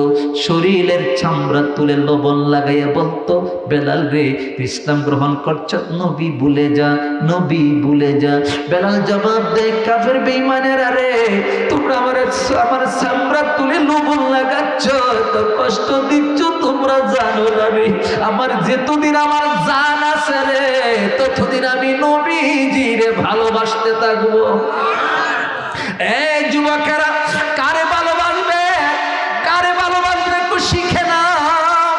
শরীরের চামড়া তুলে লবণ লাগাইয়া বলতো, বেলাল রে, ইসলাম গ্রহণ করছ, নবী ভুলে যা, নবী ভুলে যা। বেলাল জবাব দেয়, কাফের বেঈমানেরা রে, তোমরা আমার চামড়া তুলে লবণ লাগাচ্ছ, তো কষ্ট দিচ্ছ, তোমরা জানো ভালো লাগে। আমার যতদিন আমার জান আছে রে, ততদিন আমি নবীজিরে ভালোবাসতে থাকবো। এই যুবকেরা, কারে ভালোবাসবে, কারে ভালোবাসবে একটু শিখে নাও।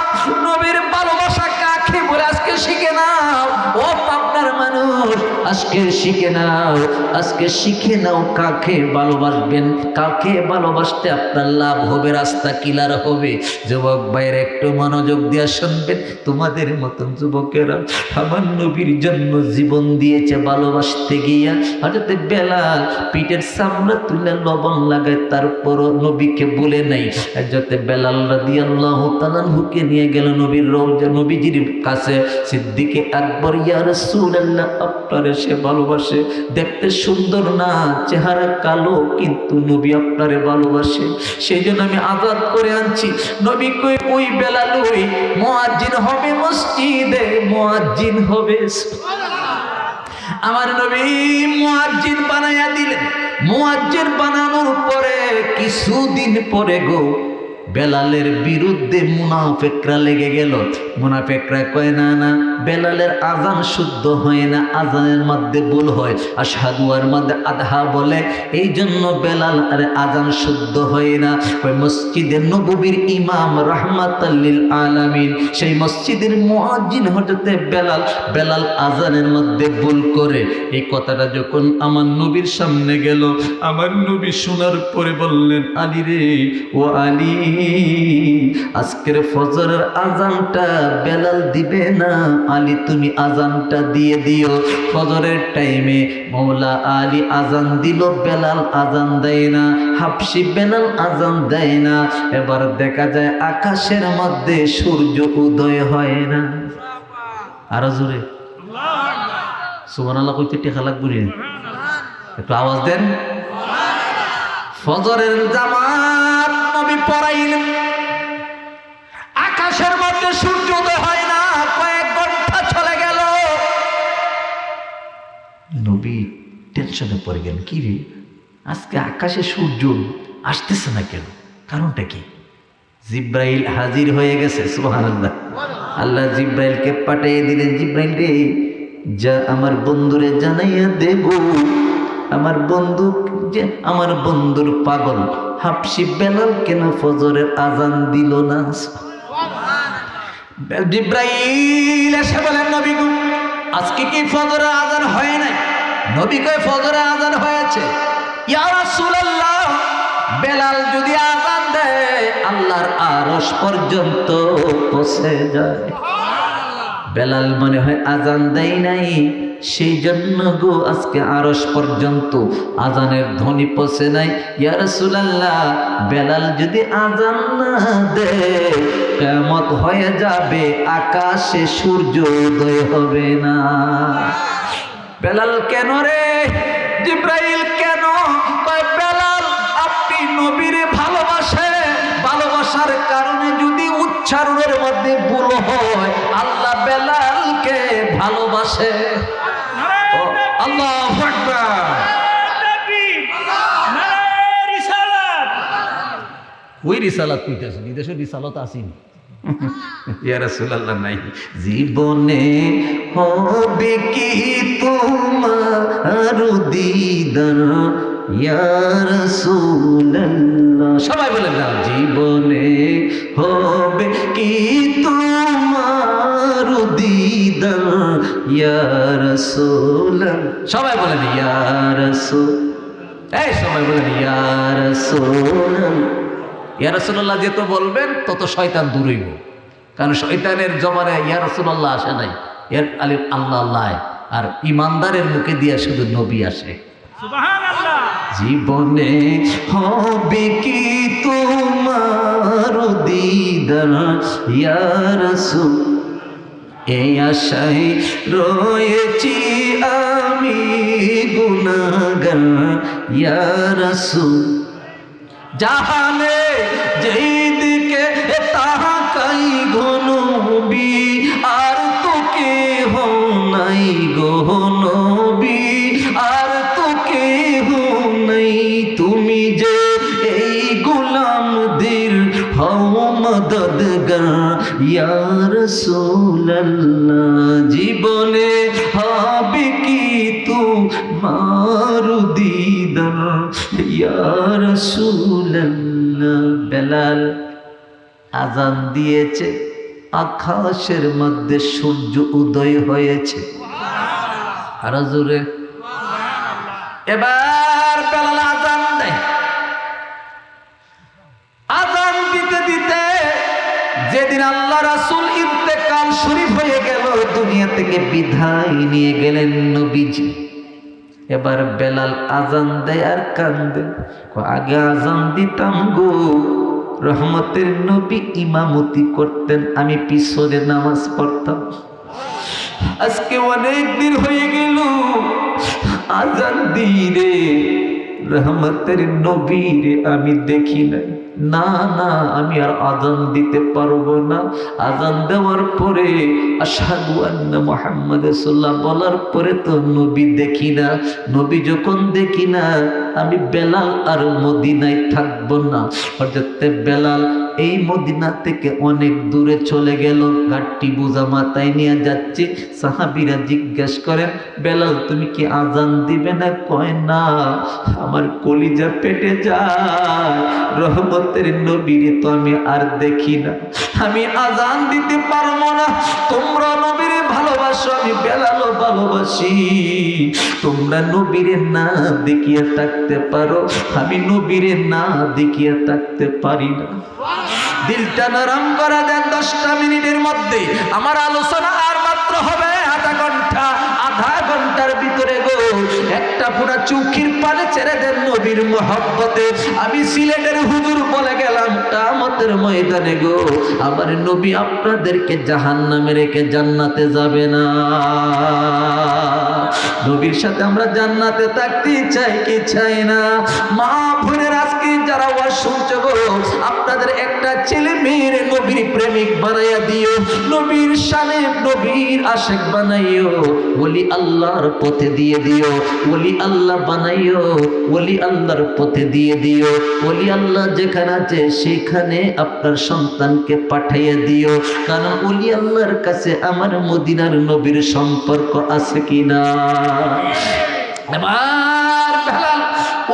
নবীর ভালোবাসা কাকে বলে আজকে শিখে নাও। ও পাবনার মানুষ, আজকে শিখে নাও, আজকে শিখে নাও কাকে ভালোবাসবেন, কাকে ভালোবাসতে আপনার লাভ হবে, রাস্তা কিলার হবে। যুবক ভাইয়ের একটু মনোযোগ দিয়ে শুনবেন। তোমাদের মতন যুবকেরা আমার নবীর জন্য জীবন দিয়েছে ভালোবাসতে গিয়া। হযরত বেলাল পিঠের সামনে তুলে লবণ লাগায়, তারপরও নবীকে বলে নাই। হযরত বেলাল রাদিয়াল্লাহু তাআলা হুকে নিয়ে গেল নবীর রওজা, নবীজির কাছে। সিদ্দিকে আকবর, ইয়া রাসূলুল্লাহ, আপনারে সে ভালোবাসে, দেখতে সুন্দর না, চেহারা কালো, কিন্তু নবী আপনারে ভালোবাসে, সেই জন্য আমি আজাদ করে আনছি। নবী কই, ওই বেলাল ওই মুয়াজ্জিন হবে মসজিদে, মুয়াজ্জিন হবে। আমার নবী মুয়াজ্জিন বানাইয়া দিলেন। মুয়াজ্জিন বানানোর পরে কিছুদিন পরে গো বেলালের বিরুদ্ধে মুনাফিকরা লেগে গেল। মুনাফিকরা কয় না না, বেলালের আজান শুদ্ধ হয় না, আজানের মধ্যে ভুল হয়, আশহাদু এর মধ্যে আধা বলে, এই জন্য বেলাল আর আজান শুদ্ধ হয় না। ওই মসজিদে নববীর ইমাম রাহমাতাল লিল আলামিন, সেই মসজিদের মুয়াজ্জিন হযরতে বেলাল, বেলাল আজানের মধ্যে ভুল করে। এই কথাটা যখন আমার নবীর সামনে গেল, আমার নবী শোনার পরে বললেন, আলী রে, ও আলী, আজকের ফজরের আজানটা বেলাল দিবে না, আলী তুমি আজানটা দিয়ে দিও। ফজরের টাইমে মৌলা আলী আজান দিল, বেলাল আজান দেয় না, হাবশি বেলাল আজান দেয় না। এবার দেখা যায় আকাশের মধ্যে সূর্য উদয় হয় না। আরো জোরে সুবহানাল্লাহ কইতে টেকা লাগবে রে, একটু আওয়াজ দেন। ফজরের জামাত নবী পড়াইলেন, আকাশের মধ্যে সূর্য উদয় হয় না, কয়েক ঘন্টা চলে গেল। নবী টেনশনে পড়ে গেলেন, কি রে আজকে আকাশে সূর্য আসতেছে না কেন, কারণটা কি? জিব্রাইল হাজির হয়ে গেছে। সুবহানাল্লাহ। আল্লাহ জিব্রাইলকে পাঠিয়ে দিলেন, জিব্রাইল রে, যা আমার বন্ধুরে জানাইয়া দেব, আমার বন্ধু যে আমার বন্ধুর পাগল হাবশি বেলাল কেন ফজরের আজান দিল না। জিব্রাইল এসে বলেন, নবী গো, আজকে কি ফজরের আজান হয় নাই? নবী কয়, ফজরের আজান হয়েছে। ইয়া রাসূলুল্লাহ, বেলাল যদি আজান দেয় আল্লাহর আরশ পর্যন্ত পৌঁছে যায়। বেলাল মনে হয় আজান দেয় নাই, সেই জন্য গো আজকে আরশ পর্যন্ত আজানের ধ্বনি পৌঁছে নাই। ইয়া রাসূলুল্লাহ, বেলাল যদি আজান না দেয় কিয়ামত হয়ে যাবে, আকাশে সূর্য উদয় হবে না। বেলাল কেন রে? জিব্রাইল কেন? কয়, বেলাল আপনি নবীরে ভালোবাসে, ভালোবাসার কারণে যদি উচ্চারণের মধ্যে ভুল হয়, আল্লাহ বেলালকে ভালোবাসে। আল্লাহু আকবার। ওই রিসালাত কইতেছেন, বিদেশের রিসালাত আসেনি। ইয়া রাসূলুল্লাহ নাই। জীবনে হবে কি তোমার দিদার ইয়া রাসূলুল্লাহ, সবাই বলেন না, জীবনে হবে কি তোমার দিদার ইয়া রাসূলুল্লাহ, সবাই বলেন ইয়া রাসূল, এই সবাই বলেন ইয়া রাসূলুল্লাহ। ইয়া রাসূলুল্লাহ যত বলবেন তত শয়তান দূর হইব, কারণ শয়তানের জবানে ইয়া রাসূলুল্লাহ আসে নাই, এর আলিফ আল্লাহ আল্লাহ, আর ইমানদারের মুখে দিয়া শুধু নবী আসে। সুবহানাল্লাহ। জীবনে হবে কি তোমার দিদার ইয়া রাসূল, এই আশায় রয়েছি আমি গুনাহগার ইয়া রাসূল। জাহানে যেই দিকে তাকাই গো নবী, আর তো কেহ নাই গো নবী, আর তো কেহ নাই, তুমি যে এই গোলামদের হও মদদ মদদগার ইয়া রাসূলুল্লাহ জীবনে হবে কি তোমার দিদার ইয়া রাসূলুল্লাহ। বেলাল আজান দিয়েছে, আকাশের মধ্যে সূর্য উদয় হয়েছে। আর জোরে এবার বেলাল আজান দেয়। আজান দিতে দিতে যেদিন আল্লাহ রাসূল ইন্তেকাল শরীফ হয়ে গেল, দুনিয়া থেকে বিদায় নিয়ে গেলেন নবীজি, এবার বেলাল আজান দেয় আর কান্দে। আগে আজান দিতাম গো, রহমতের নবী ইমামতি করতেন, আমি পিছনে নামাজ পড়তাম। আজকে অনেক দিন হয়ে গেল আজান দিই রে, রহমতের নবী রে আমি দেখি নাই। না না, আমি আর আজান দিতে পারবো না। আজান দেওয়ার পরে আশহাদু আন্না মুহাম্মাদ রাসূলুল্লাহ বলার পরে তো নবী দেখি না। নবী যখন দেখি না, আমি বেলাল আর মদিনায় থাকবো না। হযরত বেলাল এই মদিনা থেকে অনেক দূরে চলে গেল, গাড়ি বোঝা মাথায় নিয়ে যাচ্ছে। সাহাবীরা জিজ্ঞেস করেন, বেলাল তুমি কি আজান দিবে না? কয় না, আমার কলিজা পেটে যায়, রহমতের নবীরে তো আমি আর দেখি না, আমি আজান দিতে পারবো না। তোমরা নবীরে ভালোবাসো, আমি বেলালও ভালোবাসি, তোমরা নবীরে না দেখিয়ে থাকতে পারো, আমি নবীরে না দেখিয়ে থাকতে পারি না। দিলটা নরম করা দেন 10টা মিনিটের মধ্যে। আমার আলোচনা আর মাত্র হবে আধা ঘন্টা। আধা ঘন্টার ভিতরে গো একটা পুরা চোখের পানি ছেড়ে দেন নবীর মহব্বতে। আমি সিলেটের হুজুর বলে গেলাম কিয়ামতের ময়দানে গো, আমার নবী আপনাদেরকে জাহান্নামে রেখে জান্নাতে যাবে না। নবীর সাথে আমরা জান্নাতে থাকতে চাই কি চাই না? মা বোনের আজকে যারা ওয়াজ শুনছো গো, আপনাদের একটা ছেলে মেয়ের নবীর প্রেমিক বানাইয়া দিও, নবীর শানে নবীর আশিক বানাইও, ওলি আল্লাহর পথে দিয়ে দিও, ওলি আল্লাহ বানাইও, ওলি আল্লাহর পথে দিয়ে দিও। ওলি আল্লাহ যেখানে আছে সেখানে আপনার সন্তানকে পাঠাইয়া দিও, কারণ ওলি আল্লাহর কাছে আমার মদিনার নবীর সম্পর্ক আছে কিনা। এবার বেলাল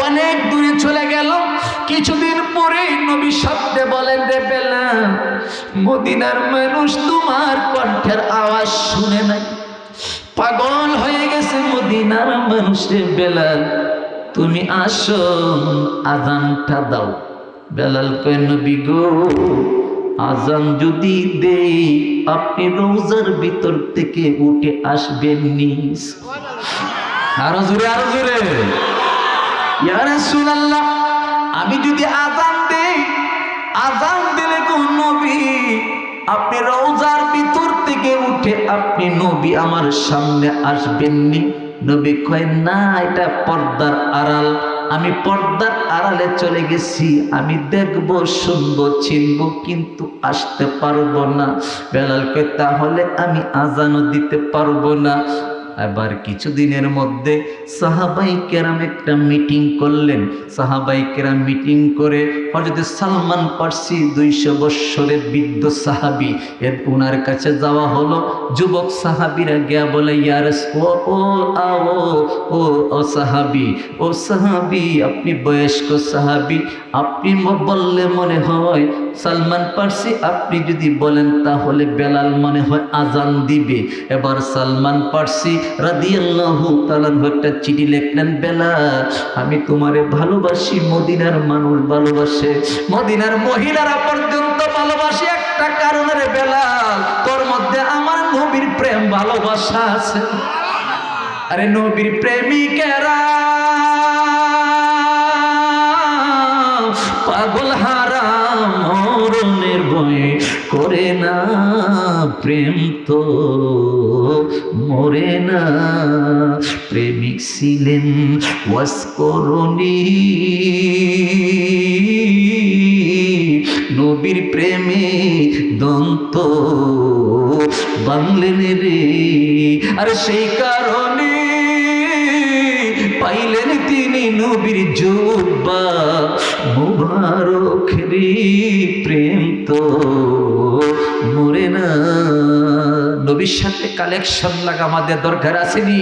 অনেক দূরে চলে গেল। কিছুদিন পরে নবী শব্দে বলেন, রে বেলাল, মদিনার মানুষ তোমার কণ্ঠের আওয়াজ শুনে নাই, পাগল হয়ে গেছে মদিনার মানুষ। রে বেলাল তুমি আসো, আজানটা দাও। বেলাল কয়, নবী গো, আজান যদি দেই আপনি রওজার ভিতর থেকে উঠে আসবেন নিস। আরো জোরে, আরো জোরে। ইয়া রাসূলুল্লাহ, আমি যদি আজান দেই, আজান দিলে কোন নবী আপনি রওজার ভিতর থেকে উঠে আপনি নবী আমার সামনে আসবেননি। নবী কয়, না, এটা পর্দার আড়াল, আমি পর্দার আড়ালে চলে গেছি, আমি দেখব, শুনবো, চিনব, কিন্তু আসতে পারবো না। বেলাল কয়, তাহলে আমি আজানও দিতে পারবো না। এবার কিছুদিনের মধ্যে সাহাবাই কেরাম একটা মিটিং করলেন। সাহাবাই কেরাম মিটিং করে হযরত সালমান ফার্সি 200 বৎসরের বৃদ্ধ সাহাবী, ওনার কাছে যাওয়া হলো। যুবক সাহাবীরা গিয়া বলে, ইয়া ও সাহাবী, ও সাহাবী, আপনি বয়স্ক সাহাবী, আপনি বললে মনে হয় সালমান ফার্সি, আপনি যদি বলেন তাহলে বেলাল মনে হয় আজান দিবে। এবার সালমান ফার্সি রাদিয়াল্লাহু তাআলা একটা চিঠি লিখলেন, বেলাল, আমি তোমারে ভালোবাসি, মদিনার মানুষ ভালোবাসে, মদিনার মহিলারা পর্যন্ত ভালোবাসে, একটা কারণের বেলাল, তোর মধ্যে আমার নবীর প্রেম ভালোবাসা আছে। আরে নবীর প্রেমিকেরা পাগল হারাম মরণের ভয়ে করে না, প্রেম তো মরে না। প্রেমিক ছিলেন ওয়াসকরণী, নবীর প্রেমে দন্ত বাংলেন রে। আর সেই কারণে পাইলেন তিনি নবীর জুব্বা মুবারক রে, প্রেম তো মরে না। নবীর সাথে কালেকশন লাগা আমাদের দরকার আসেনি?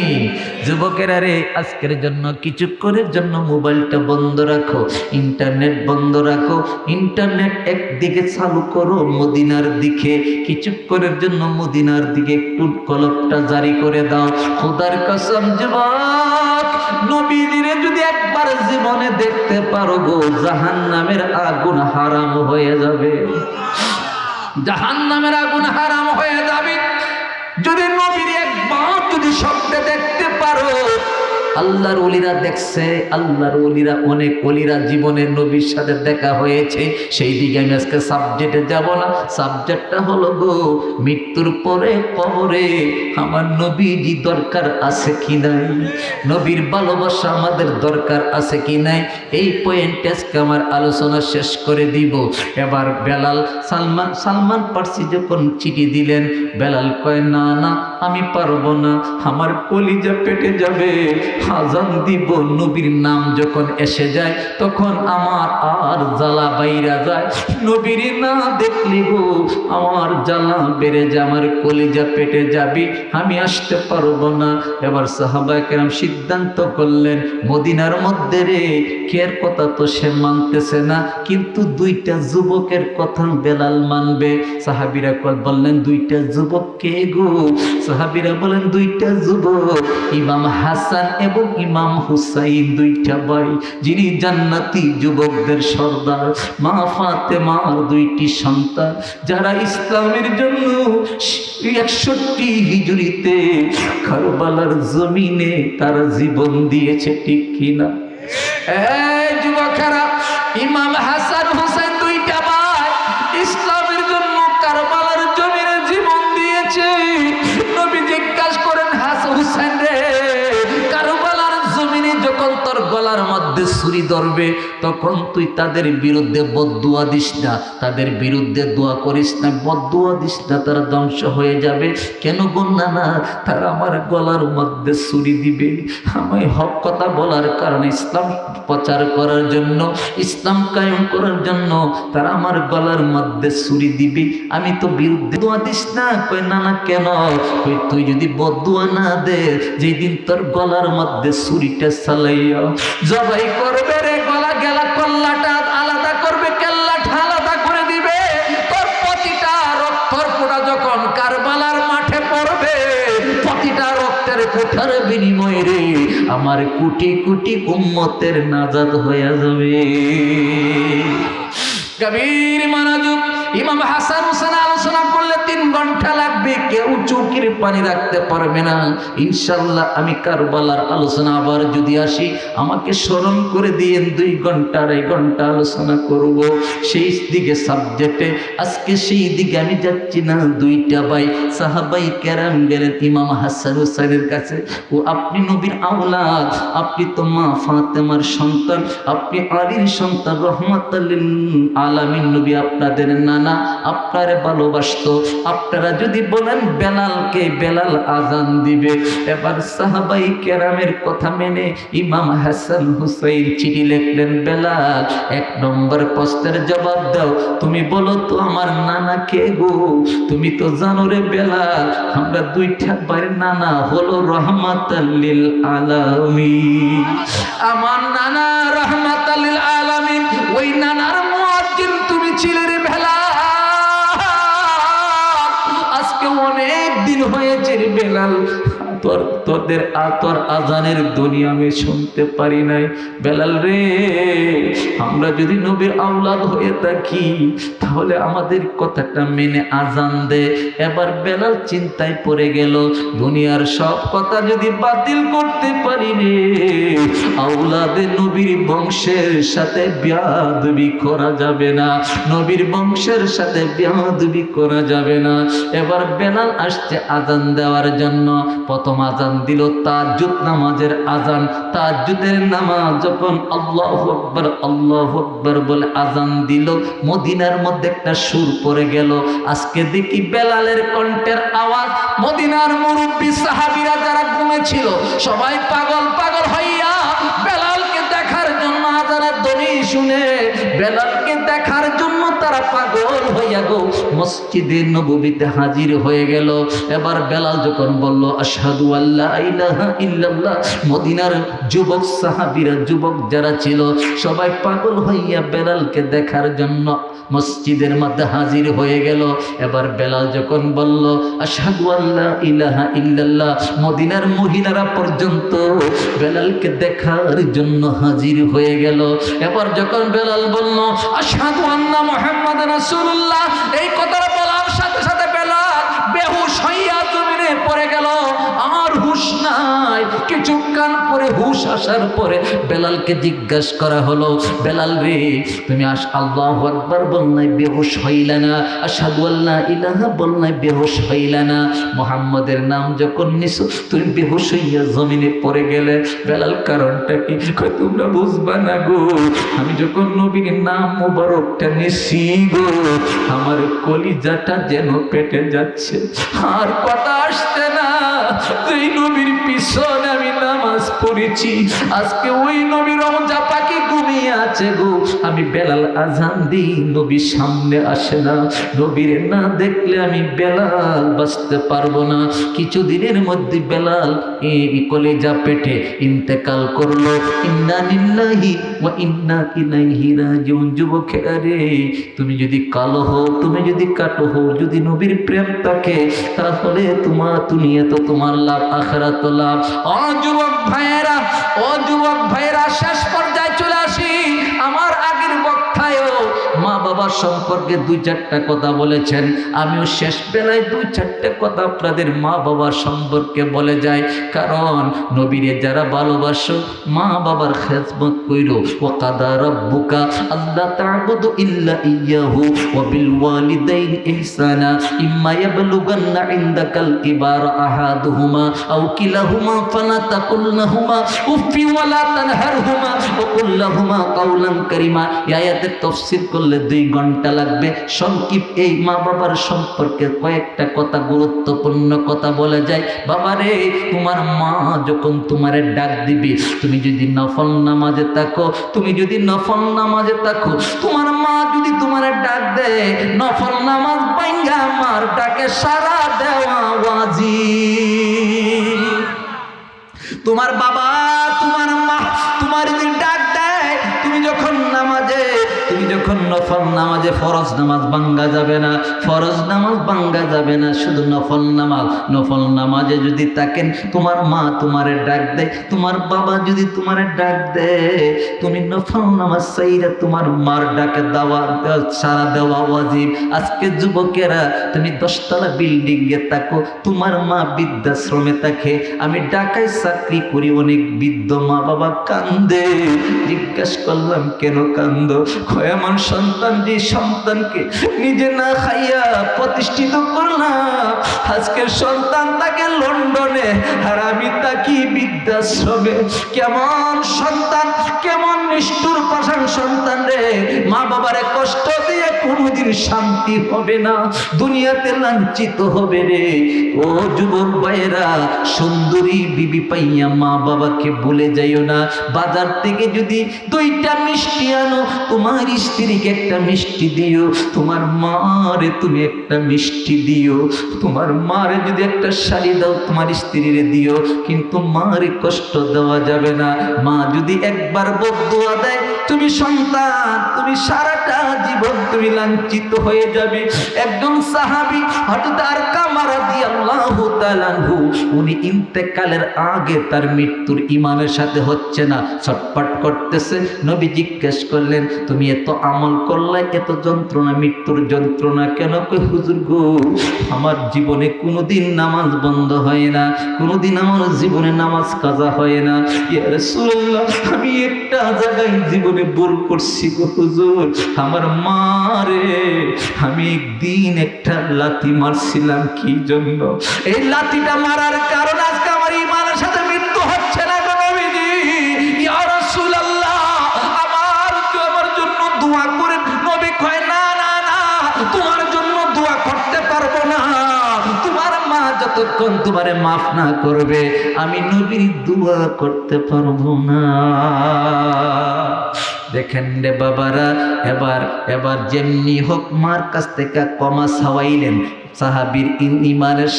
যুবকেরা রে, আজকের জন্য কিছুক্ষণের জন্য মোবাইলটা বন্ধ রাখো, ইন্টারনেট বন্ধ রাখো, ইন্টারনেট একদিকে চালু করো মদিনার দিকে, কিছুক্ষণের জন্য মদিনার দিকে একটু কলবটা জারি করে দাও। খোদার কসম যুবক, নবীরে যদি একবার জীবনে দেখতে পারো গো, জাহান্নামের আগুন হারাম হয়ে যাবে, জাহান্নামের আগুন হারাম হয়ে যাবে। যদি নবীর একবার যদি স্বপ্নে দেখতে পারো, আল্লাহর ওলিরা দেখছে, আল্লাহর ওলিরা অনেক ওলিরা জীবনে নবীর সাথে দেখা হয়েছে। সেই দিকে আমি আজকে সাবজেক্টে যাব না। সাবজেক্টটা হলো গো, মৃত্যুর পরে কবরে আমার নবীজি দরকার আছে কি নাই, নবীর ভালোবাসা আমাদের দরকার আছে কি নাই, এই পয়েন্টে আজকে আমার আলোচনা শেষ করে দিব। এবার বেলাল সালমান ফার্সি যখন চিঠি দিলেন, বেলাল কয় না না আমি পারবো না, আমার কলিজা পেটে যাবে, আজান দিব। নবীর নাম যখন এসে যায় তখন আমার আর জ্বালা বাইরা যায়, নবীর না দেখলি গো আমার জ্বালা বেড়ে যায়, আমার কলিজা পেটে যাবি, আমি আসতে পারবো না। এবার সাহাবায়ে কেরাম সিদ্ধান্ত করলেন, মদিনার মধ্যে রে কের কথা তো সে মানতেছে না, কিন্তু দুইটা যুবকের কথা বেলাল মানবে। সাহাবীরা বললেন দুইটা যুবক কে গো? সাহাবীরা বলেন দুইটা যুবক, ইমাম হাসান এবং ইমাম হুসাইন, দুইটা ভাই, যিনি জান্নাতি যুবকদের সর্দার, মা ফাতেমার দুইটি সন্তান, যারা ইসলামের জন্য 61 হিজরিতে কারবালার জমিনে তারা জীবন দিয়েছে, ঠিক কিনা? এই যুবকেরা, ইমাম হাসান হুসাইন দুইটা ভাই ইসলামের জন্য কারবালার জমিনে জীবন দিয়েছে। নবী জিজ্ঞাসা করেন, হাসান হুসাইন রে, কারবালার জমিনে যখন তোর গলার মধ্যে ছুরি ধরবে তখন তুই তাদের বিরুদ্ধে বদদুয়া দিস না, তাদের বিরুদ্ধে দোয়া করিস না, বদদুয়া দিস না, তারা ধ্বংস হয়ে যাবে। কেন বলনা না? তারা আমার গলার মধ্যে ছুরি দিবে, আমি হক কথা বলার কারণে, ইসলাম প্রচার করার জন্য, ইসলাম কায়েম করার জন্য তারা আমার গলার মধ্যে ছুরি দিবে, আমি তো বিরুদ্ধে দোয়া দিস না। কই না না কেন? কই তুই যদি বদদুয়া না দে, যেদিন তোর গলার মধ্যে ছুরিটা চালাইয়া জবাই করবে রে, গলা গেলা কল্লাটা আলাদা করবে, কেল্লাটা আলাদা করে দিবে, তোর প্রতিটা রক্তর ফোঁটা যখন কারবালার মাঠে পড়বে, প্রতিটা রক্তের ফোঁটার বিনিময়ে রে আমার কোটি কোটি উম্মতের নাজাত হয়ে যাবে। কবির মনোযোগ, ইমাম হাসান হুসেন আলোচনা করলে 3 ঘন্টা লাগবে, কেউ চৌকির পানি রাখতে পারবে না। ইনশাল্লাহ আমি কারবালার আলোচনা আবার যদি আসি, আমাকে স্মরণ করে দিয়েন, 2 ঘন্টা 2.5 ঘন্টা আলোচনা করব সেই দিকে সাবজেক্টে। আজকে সেই দিকে আমি যাচ্ছি না। দুইটা ভাই সাহাবাই কেরাম গেলেন ইমাম হাসান হুসাইনের কাছে, ও আপনি নবীর আওলাদ, আপনি তো মা ফাতেমার সন্তান, আপনি আলীর সন্তান, রহমাতুল লিল আলামিন নবী আপনাদের নানা আপনারে ভালোবাসতো, আপনারা যদি বলেন বেলালকে, বেলাল আজান দিবে। এবার সাহাবাই কেরামের কথা মেনে ইমাম হাসান হুসাইন চিঠি লিখলেন, বেলাল 1 নম্বর প্রশ্নের জবাব দাও, তুমি বলো তো আমার নানা কে গো? তুমি তো জানো রে বেলাল, আমরা 2টা ভাইয়ের নানা হলো রহমাতুল লিল আলামিন, আমার নানা রহমাতুল লিল আলামিন, ওই নানার মুয়াজ্জিন তুমি ছিলে রে বেলাল। আজকে অনেক দিন হয়েছে রে বেলাল, তোর আজানের ধ্বনি আমি শুনতে পারি নাই। বেলাল রে, আমরা যদি নবীর আওলাদ হয়ে থাকি তাহলে আমাদের কথাটা মেনে আজান দে। এবার বেলাল চিন্তায় পড়ে গেল, দুনিয়ার সব কথা যদি বাতিল করতে পারি রে, আওলাদে নবীর বংশের সাথে বেয়াদবি করা যাবে না, নবীর বংশের সাথে বেয়াদবি করা যাবে না। এবার বেলাল আসছে আজান দেওয়ার জন্য। প্রথম আজান দিল তাহাজ্জুদ নামাজের আজান। তাহাজ্জুদের নামাজ যখন আল্লাহু আকবার বলে আজান দিল, মদিনার মধ্যে একটা সুর পড়ে গেল। আজকে দেখি বেলালের কণ্ঠের আওয়াজ, মদিনার মুরব্বী সাহাবীরা যারা ঘুমেছিল সবাই পাগল পাগল হইয়া বেলালকে শুনে বেলালকে দেখার জন্য তারা পাগল হইয়া গো মসজিদে নববীতে হাজির হয়ে গেল। এবার বেলাল যখন বলল আশহাদু আল্লা ইলাহা ইল্লাল্লাহ, মদিনার যুবক সাহাবীরা, যুবক যারা ছিল সবাই পাগল হইয়া বেলালকে দেখার জন্য মসজিদের মধ্যে হাজির হয়ে গেল। এবার বেলাল যখন বলল আশহাদু আল্লা ইলাহা ইল্লাল্লাহ, মদিনার মহিলারা পর্যন্ত বেলালকে দেখার জন্য হাজির হয়ে গেল। এবার যখন বেলাল বলল আশহাদু আন্না মুহাম্মাদুর রাসূলুল্লাহ, এই কথাটা বলার সাথে সাথে বেলাল বেহুশ হইয়া জমিনে পড়ে গেল। আর হুশ নাই। কিছুক্ষণ পরে হুশ আসার পরে বেলালকে জিজ্ঞাসা করা হলো, বেলাল রে তুমি আল্লাহু আকবার বল নাই বেহুশ হইলা না, আশহাদু আল্লা ইলাহা বল নাই বেহুশ হইলা না, মুহাম্মাদের নাম যখন নিছো তুমি বেহুশ হইয়া জমিনে পড়ে গেলে, বেলাল কারণটা কি? কই তোমরা বুঝবা না গো, আমি যখন নবীর নাম মুবারকটা নিছি গো আমার কলিজাটা যেন পেটে যাচ্ছে, আর কথা আসছে না। যেই নবীর পিছনে আমি নামাজ পড়েছি আজকে ওই নবীর রওজা পাখি ঘুমিয়ে আছে গো, আমি বেলাল আজান দিই নবীর সামনে আসে না, নবীর না দেখলে আমি বেলাল বাঁচতে পারবো না। কিছুদিনের মধ্যে বেলাল এই কলিজা পেটে ইন্তেকাল করলো। ইন্না লিল্লাহি ওয়া ইন্না ইলাইহি রাজিউন। যুবকেরা রে, তুমি যদি কালো হও, তুমি যদি কাটো হও, যদি নবীর প্রেম থাকে তাহলে তোমার দুনিয়া তো তোমার লাভ, আখিরাত লাভ। ও যুবক ভাইয়েরা, ও যুবক ভাইয়েরা, শেষ পর্যায়ে চলে আসি। আমার আগের বক্তায়ও মা বাবার সম্পর্কে দুই চারটা কথা বলেছেন, আমিও শেষ বেলায় দুই চারটা কথা আপনাদের মা বাবার সম্পর্কে বলে যাই। কারণ নবীরে যারা ভালোবাসো মা বাবার খেদমত কইরো। ওয়া কাদা রাব্বুকা আল্লা তা'বুদু ইল্লা ইয়্যাহু ওয়া বিল ওয়ালিদাইনি ইহসানা ইম্মা ইয়াবলুগান্না ইনদাকাল কিবারা আহাদুহুমা আও কিলাহুমা ফালা তাকুল লাহুমা উফি ওয়া লা তানহারহুমা ওয়া কুল লাহুমা কাওলান কারীমা। এই আয়াতের তাফসীর করলে 2 ঘন্টা লাগবে। সংক্ষিপ্ত এই মা বাবার সম্পর্কে কয়েকটা কথা, গুরুত্বপূর্ণ কথা বলে যায়। বাবারে, তোমার মা যখন তোমারে ডাক দিবে, তুমি যদি নফল নামাজে থাকো, তুমি যদি নফল নামাজে থাকো, তোমার মা যদি তোমারে ডাক দেয়, নফল নামাজ ভাঙ্গা মার ডাকে সাড়া দেওয়া ওয়াজিব। তোমার বাবা, তোমার মা তোমার যদি ডাক দেয়, তুমি যখন নামাজে, তুমি যখন নফল নামাজে, ফরজ নামাজ ভাঙ্গা যাবে না, ফরজ নামাজ ভাঙ্গা যাবে না, শুধু নফল নামাজ। নফল নামাজে যদি থাকেন, তোমার মা তোমারে ডাক দেয়, তোমার বাবা যদি তোমারে ডাক দেয়, তুমি নফল নামাজ চাইরা তোমার মার ডাকে সারা দেওয়া ওয়াজিব। আজকে যুবকেরা, তুমি 10 তলা বিল্ডিং এ থাকো, তোমার মা বৃদ্ধাশ্রমে থাকে। আমি ঢাকায় চাকরি করি, অনেক বৃদ্ধ মা বাবা কান্দে। জিজ্ঞাসা করলাম কেন কান্দো? আমার সন্তান, যে সন্তানকে নিজে না খাইয়া প্রতিষ্ঠিত করলাম, আজকের সন্তান তাকে লন্ডনে আর আমি তাকে বৃদ্ধাশ্রমে। কেমন সন্তান, কেমন নিষ্ঠুর পাষাণ সন্তান রে! মা বাবারে কষ্ট দিয়ে কোনোদিন শান্তি হবে না, দুনিয়াতে লাঞ্ছিত হবে রে। ও যুবক ভাইয়েরা, সুন্দরী বিবি পাইয়া মা বাবাকে ভুলে যাইও না। বাজার থেকে যদি 2টা মিষ্টি আনো, তোমার স্ত্রীকে একটা মিষ্টি দিও, তোমার মারে তুমি একটা মিষ্টি দিও। তোমার মারে যদি একটা শাড়ি দাও, তোমার স্ত্রীরে দিও, কিন্তু মারে কষ্ট দেওয়া যাবে না। মা যদি একবার বদদুয়া দেয়, তুমি সন্তান, তুমি সারাটা জীবন তুমি লাঞ্ছিত হয়ে যাবে। একজন সাহাবী হযরত আরকাম রাদিয়াল্লাহু তাআলা আনহু, উনি ইন্তেকালের আগে তার মৃত্যুর ঈমানের সাথে হচ্ছে না, ছটফট করতেছে। নবী জিজ্ঞেস করলেন, তুমি এত আমল করলে, এত যন্ত্রণা, মৃত্যুর যন্ত্রণা কেন? কই হুজুর গো, আমার জীবনে কোনোদিন নামাজ বন্ধ হয় না, কোনোদিন আমার জীবনে নামাজ কাজা হয় না। ইয়া রাসূলুল্লাহ, আমি একটা জায়গায় জীবনে ভুল করছি গো হুজুর, আমার মারে আমি একদিন একটা লাথি মারছিলাম। কি জন্য? এই লাথিটা মারার কারণ আজকে আমার ঈমানের সাথে মৃত্যু হচ্ছে না গো নবীজি। ইয়া রাসূলুল্লাহ, আমার জন্য দোয়া করেন। নবী কয়, না না না, তোমার জন্য দোয়া করতে পারবো না। তোমার মা যতক্ষণ তোমারে মাফ না করবে, আমি নবীর দোয়া করতে পারবো না। দেখেন রে বাবারা, এবার এবার যেমনি হোক মার কাছ থেকে ক্ষমা চাওয়াইলেন। সাহাবীর ইমানের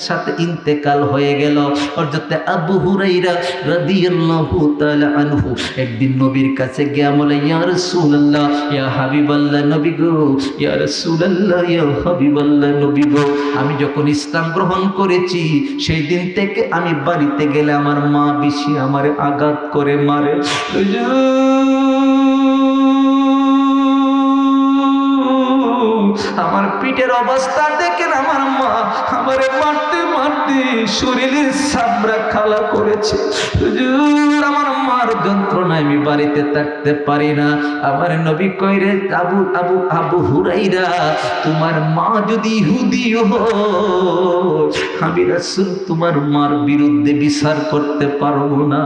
সাথে ইন্তেকাল হয়ে গেল। হযরত আবু হুরায়রা রাদিয়াল্লাহু তাআলা আনহু একদিন নবীর কাছে গিয়ে বলে, ইয়া রাসূলুল্লাহ, ইয়া হাবিবাল্লাহ, নবী গো, ইয়া রাসূলুল্লাহ, ইয়া হাবিবাল্লাহ, নবী গো, আমি যখন ইসলাম গ্রহণ করেছি সেই দিন থেকে আমি বাড়িতে গেলে আমার মা বেশি আমারে আঘাত করে মারে। আমার পিঠের অবস্থা দেখেন, আমার মা আমারে মারতে মারতে শরীরের চামড়া খালা করেছে। হুজুর, আমার মার যন্ত্রণায় আমি বাড়িতে থাকতে পারি না। আমার নবী কইরে, আবু আবু আবু হুরাইরা, তোমার মা যদি ইহুদিও হয়, আমি রাসূল তোমার মার বিরুদ্ধে বিচার করতে পারবো না,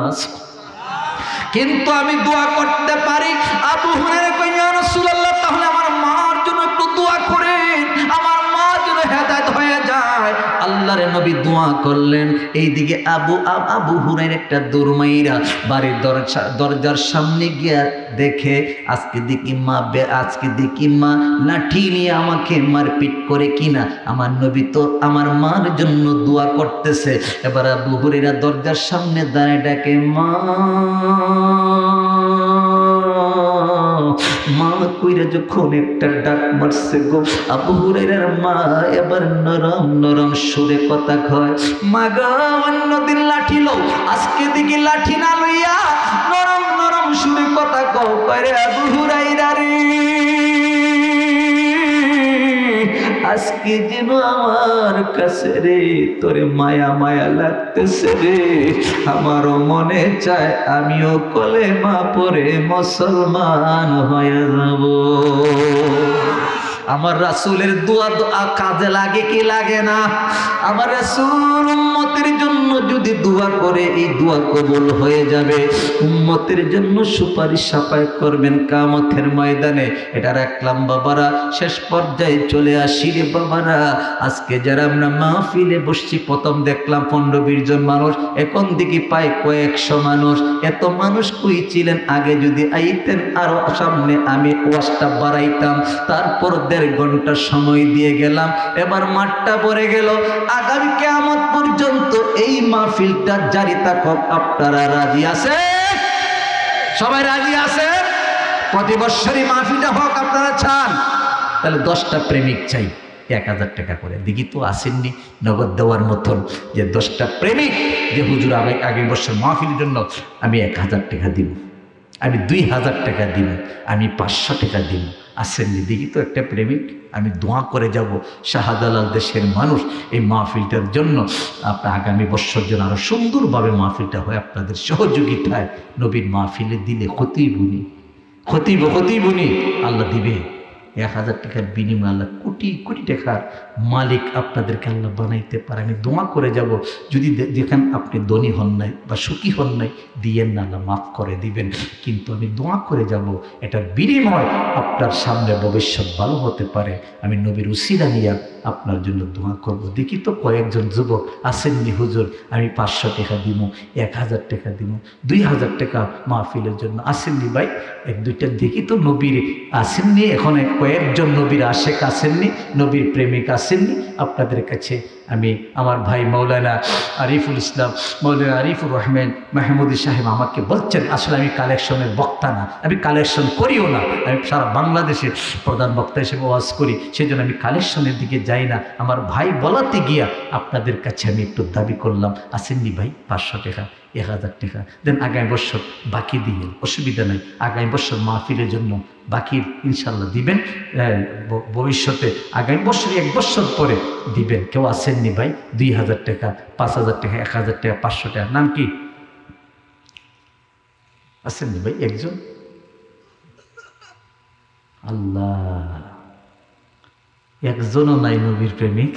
কিন্তু আমি দোয়া করতে পারি। আবু হুরায়রা কই, ইয়া রাসূলুল্লাহ, তাহলে আমার মার জন্য একটু দোয়া করেন, আমার মা যেন হেদায়েত হয়ে যায়। আল্লাহর নবী দোয়া করলেন। এইদিকে আবু হুরায়রা একটা দৌড়মাইরা বাড়ির দরজার সামনে গিয়া দেখে, আজকে দেখি মা লাঠি নিয়ে আমাকে মারপিট করে কিনা। আমার নবী তো আমার মার জন্য দোয়া করতেছে। এবার আবু হুরায়রা দরজার সামনে দাঁড়িয়ে ডাকে, মা মা কইরা যখন একটা ডাক মারছে গো, আবু হুরায়রার মা এবার নরম নরম সুরে কথা কয়, মা গো, অন্যদিন লাঠি লও, আজকে দেখি লাঠি না লইয়া নরম নরম সুরে কথা কও। কয়, আবু হুরায়রা রে, আজকে যেন আমার কাছে রে তোরে মায়া মায়া লাগতেছে রে। আমারও মনে চায় আমিও কলেমা পড়ে মুসলমান হয়ে যাব। আমার রাসূলের দোয়া কাজে লাগে কি লাগে না? আমার রাসূল উম্মতের জন্য যদি দোয়া করে, এই দোয়া কবুল হয়ে যাবে। উম্মতের জন্য সুপারিশ সাফায়াত করবেন কিয়ামতের ময়দানে। এটা রাখলাম বাবারা। শেষ পর্যায়ে চলে আসি রে বাবারা। আজকে যারা আমরা মাহফিলে বসছি, প্রথম দেখলাম 15-20 জন মানুষ, এখন দেখি পাই কয়েকশো মানুষ। এত মানুষ কই ছিলেন আগে? যদি আইতেন আরো সামনে, আমি ওয়াজটা বাড়াইতাম। তারপর 1.5 ঘন্টা সময় দিয়ে গেলাম, এবার মাঠটা ভরে গেল। আগামী কিয়ামত পর্যন্ত এই মাহফিলটা জারি থাকুক। আপনারা রাজি আছেন? সবাই রাজি আছেন? প্রতি বছরই মাহফিলটা হোক, আপনারা চান? তাহলে 10টা প্রেমিক চাই, 1000 টাকা করে। দেখি তো আসেননি নগদ দেওয়ার মতন, যে 10টা প্রেমিক, যে হুজুর আগামী বছর মাহফিলের জন্য আমি 1000 টাকা দিব, আমি 2000 টাকা দিব, আমি 500 টাকা দিব। আসেননি? দেখি তো একটা প্রেমিক। আমি দোয়া করে যাব শাহজালাল দেশের মানুষ এই মাহফিলটার জন্য, আপনার আগামী বছর জন্য আরো সুন্দরভাবে মাহফিলটা হয় আপনাদের সহযোগিতায়। নবীর মাহফিলে দিলে খতিবুনি আল্লাহ দিবে। 1000 টাকার বিনিময়ে আল্লাহ কোটি কোটি টাকার মালিক আপনাদেরকে আল্লাহ বানাইতে পারে। আমি দোয়া করে যাব, যদি দেখেন আপনি ধনী হন নাই বা সুখী হন নাই, দিয়েন না, আল্লাহ মাফ করে দিবেন। কিন্তু আমি দোয়া করে যাব, এটার বিনিময় আপনার সামনে ভবিষ্যৎ ভালো হতে পারে। আমি নবীর উসিলা নিয়া আপনার জন্য দোয়া করব। দেখি তো কয়েকজন যুবক আসেননি, হুজুর আমি 500 টাকা দিব, 1000 টাকা দিব, 2000 টাকা মাহফিলের জন্য আসেননি ভাই? 1-2টা দেখি তো নবীর আসেননি। এখন কয়েকজন নবীর আশেক আসেননি, নবীর প্রেমিক আসেননি। আপনাদের কাছে আমি আমার ভাই মৌলানা আরিফুল ইসলাম, মৌলানা আরিফুর রহমান মাহমুদি সাহেব আমাকে বলছেন, আসলে আমি কালেকশনের বক্তা না, আমি কালেকশন করিও না, আমি সারা বাংলাদেশের প্রধান বক্তা হিসেবে ওয়াজ করি, সেই জন্য আমি কালেকশনের দিকে যাই না। আমার ভাই বলাতে গিয়া আপনাদের কাছে আমি একটু দাবি করলাম, আসেননি ভাই? 500 টাকা, 1000 টাকা দেন, আগামী বছর বাকি দিবেন, অসুবিধা নাই। আগামী বছর মাহফিলের জন্য বাকি ইনশাল্লাহ দিবেন, ভবিষ্যতে আগামী বছর 1 বছর পরে দিবেন। কেউ আসেননি ভাই? 2000 টাকা, 5000 টাকা, 1000 টাকা, 500 টাকা। নাম কি? আসেননি ভাই একজন? আল্লাহ, একজনও নাই নবীর প্রেমিক।